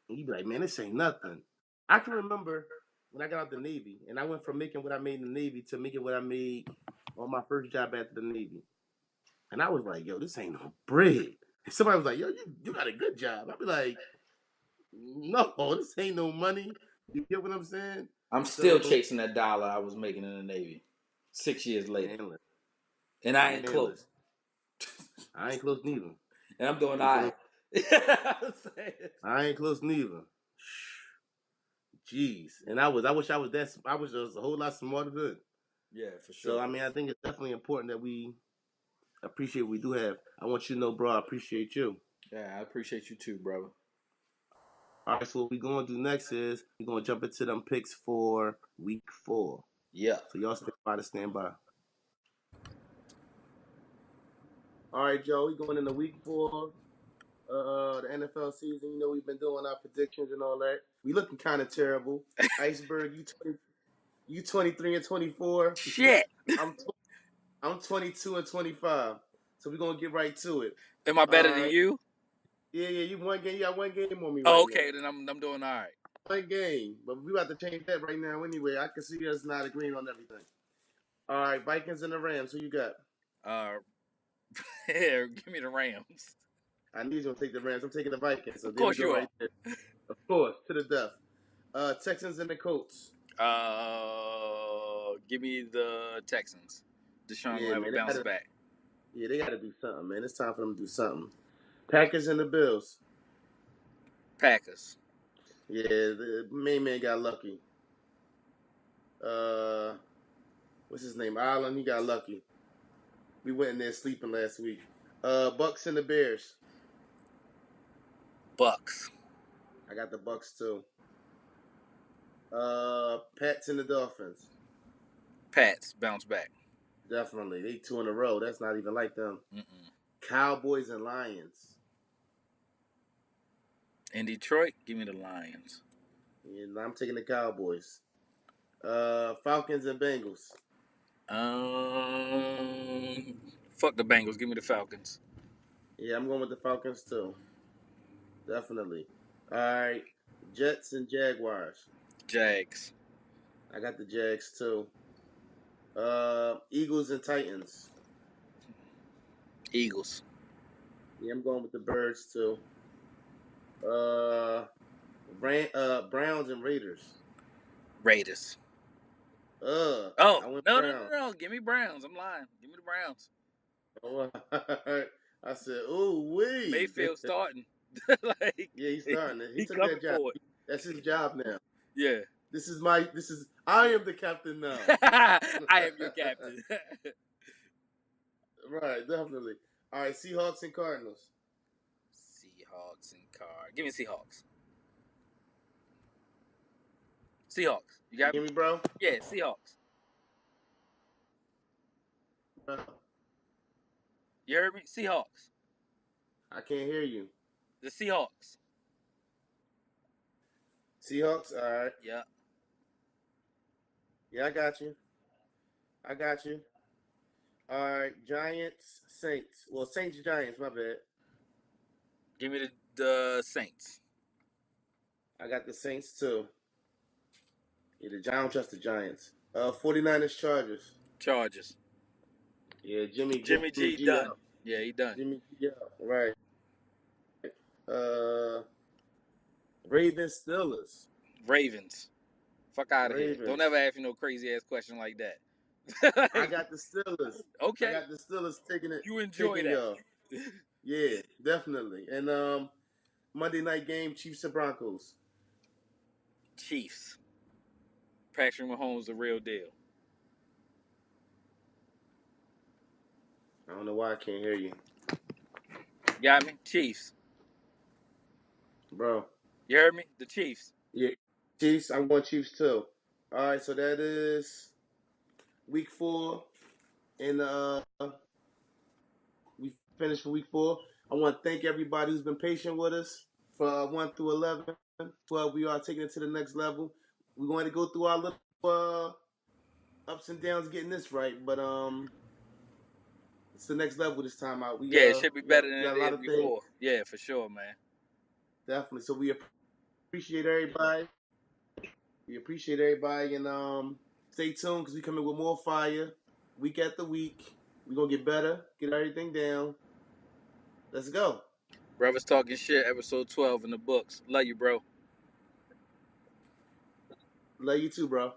and you be like, man, this ain't nothing. I can remember when I got out the Navy, and I went from making what I made in the Navy to making what I made on my first job after the Navy. And I was like, yo, this ain't no bread. And somebody was like, yo, you got a good job. I'd be like, no, this ain't no money. You get what I'm saying? I'm So, still chasing that dollar I was making in the Navy 6 years later. man, And I ain't man, close. listen, I ain't close neither. And I'm doing You all feel me? right. I'm saying? I ain't close neither. Jeez, and I wish I was that. I was just a whole lot smarter than. Yeah, for So sure. I mean, I think it's definitely important that we appreciate what we do have. I want you to know, bro, I appreciate you. Yeah, I appreciate you too, brother. All right, so what we're gonna do next is we're gonna jump into them picks for week 4. Yeah. So y'all stand by. All right, Joe, we going into week 4. The NFL season. We've been doing our predictions and all that. We looking kind of terrible. Iceberg, you 23 and 24. Shit. I'm I'm 22 and 25. So we're gonna get right to it. Am I better All than right. you? Yeah, you one game. You got one game on me Oh, right okay, now. then I'm doing all right. One game, but we about to change that right now anyway. I can see us not agreeing on everything. All right, Vikings and the Rams. Who you got? Uh, here, give me the Rams. I need you to take the Rams. I'm taking the Vikings. So Of there we course go you are. right there. Of course, to the death. Texans and the Colts. Give me the Texans. Deshaun gonna Yeah, have a man. bounce back. They gotta do something, man. It's time for them to do something. Packers and the Bills. Packers. Yeah, the main man got lucky. What's his name? Allen. He got lucky. We went in there sleeping last week. Bucks and the Bears. Bucks. I got the Bucks too. Pats and the Dolphins. Pats bounce back. Definitely. They 2 in a row. That's not even like them. Mm-mm. Cowboys and Lions. In Detroit, give me the Lions. Yeah, I'm taking the Cowboys. Falcons and Bengals. Fuck the Bengals. Give me the Falcons. Yeah, I'm going with the Falcons too. Definitely. All right. Jets and Jaguars. Jags. I got the Jags too. Eagles and Titans. Eagles. Yeah, I'm going with the Birds too. Browns and Raiders. Raiders. I Oh, went no. Browns. Give me Browns. I'm lying. Give me the Browns. Oh, I said, ooh wee. Mayfield starting. Like, Yeah, he's starting it. He he took coming that job. for it. That's his job now. Yeah. I am the captain now. I am your captain. Right, definitely. All right, Seahawks and Cardinals. Seahawks and Card. Give me Seahawks. Seahawks. You got Hear me? me, bro? Yeah, Seahawks. You heard me? Seahawks. I can't hear you. The Seahawks. Seahawks, all right. Yeah. Yeah, I got you. All right, Giants, Saints. Well, Saints, Giants, my bad. Give me the Saints. I got the Saints too. Yeah, I don't trust the Giants. 49ers, Chargers. Chargers. Yeah, Jimmy G G done. out. Yeah, he done. Jimmy G out. Right. Uh, Ravens, Steelers. Ravens. Fuck out of here. Don't Ravens. ever ask me no crazy ass question like that. I got the Steelers. Okay. I got the Steelers taking it. You enjoy taking that. y'all. Yeah, definitely. And Monday night game, Chiefs and Broncos. Chiefs. Patrick Mahomes, the real deal. I don't know why I can't hear you. Got me? Chiefs. Bro. You heard me? The Chiefs. Yeah. Chiefs, I'm going Chiefs too. All right, so that is week 4. And we finished for week 4. I want to thank everybody who's been patient with us for 1 through 11. 12, we are taking it to the next level. We're going to go through our little ups and downs getting this right, but it's the next level this time out. It should be better than got it a lot is of before. things. Yeah, for sure, man. Definitely. So we appreciate everybody. And stay tuned because we coming with more fire week after week. We're going to get better, get everything down. Let's go. Brothers Talking Shit, episode 12 in the books. Love you, bro. Love you too, bro.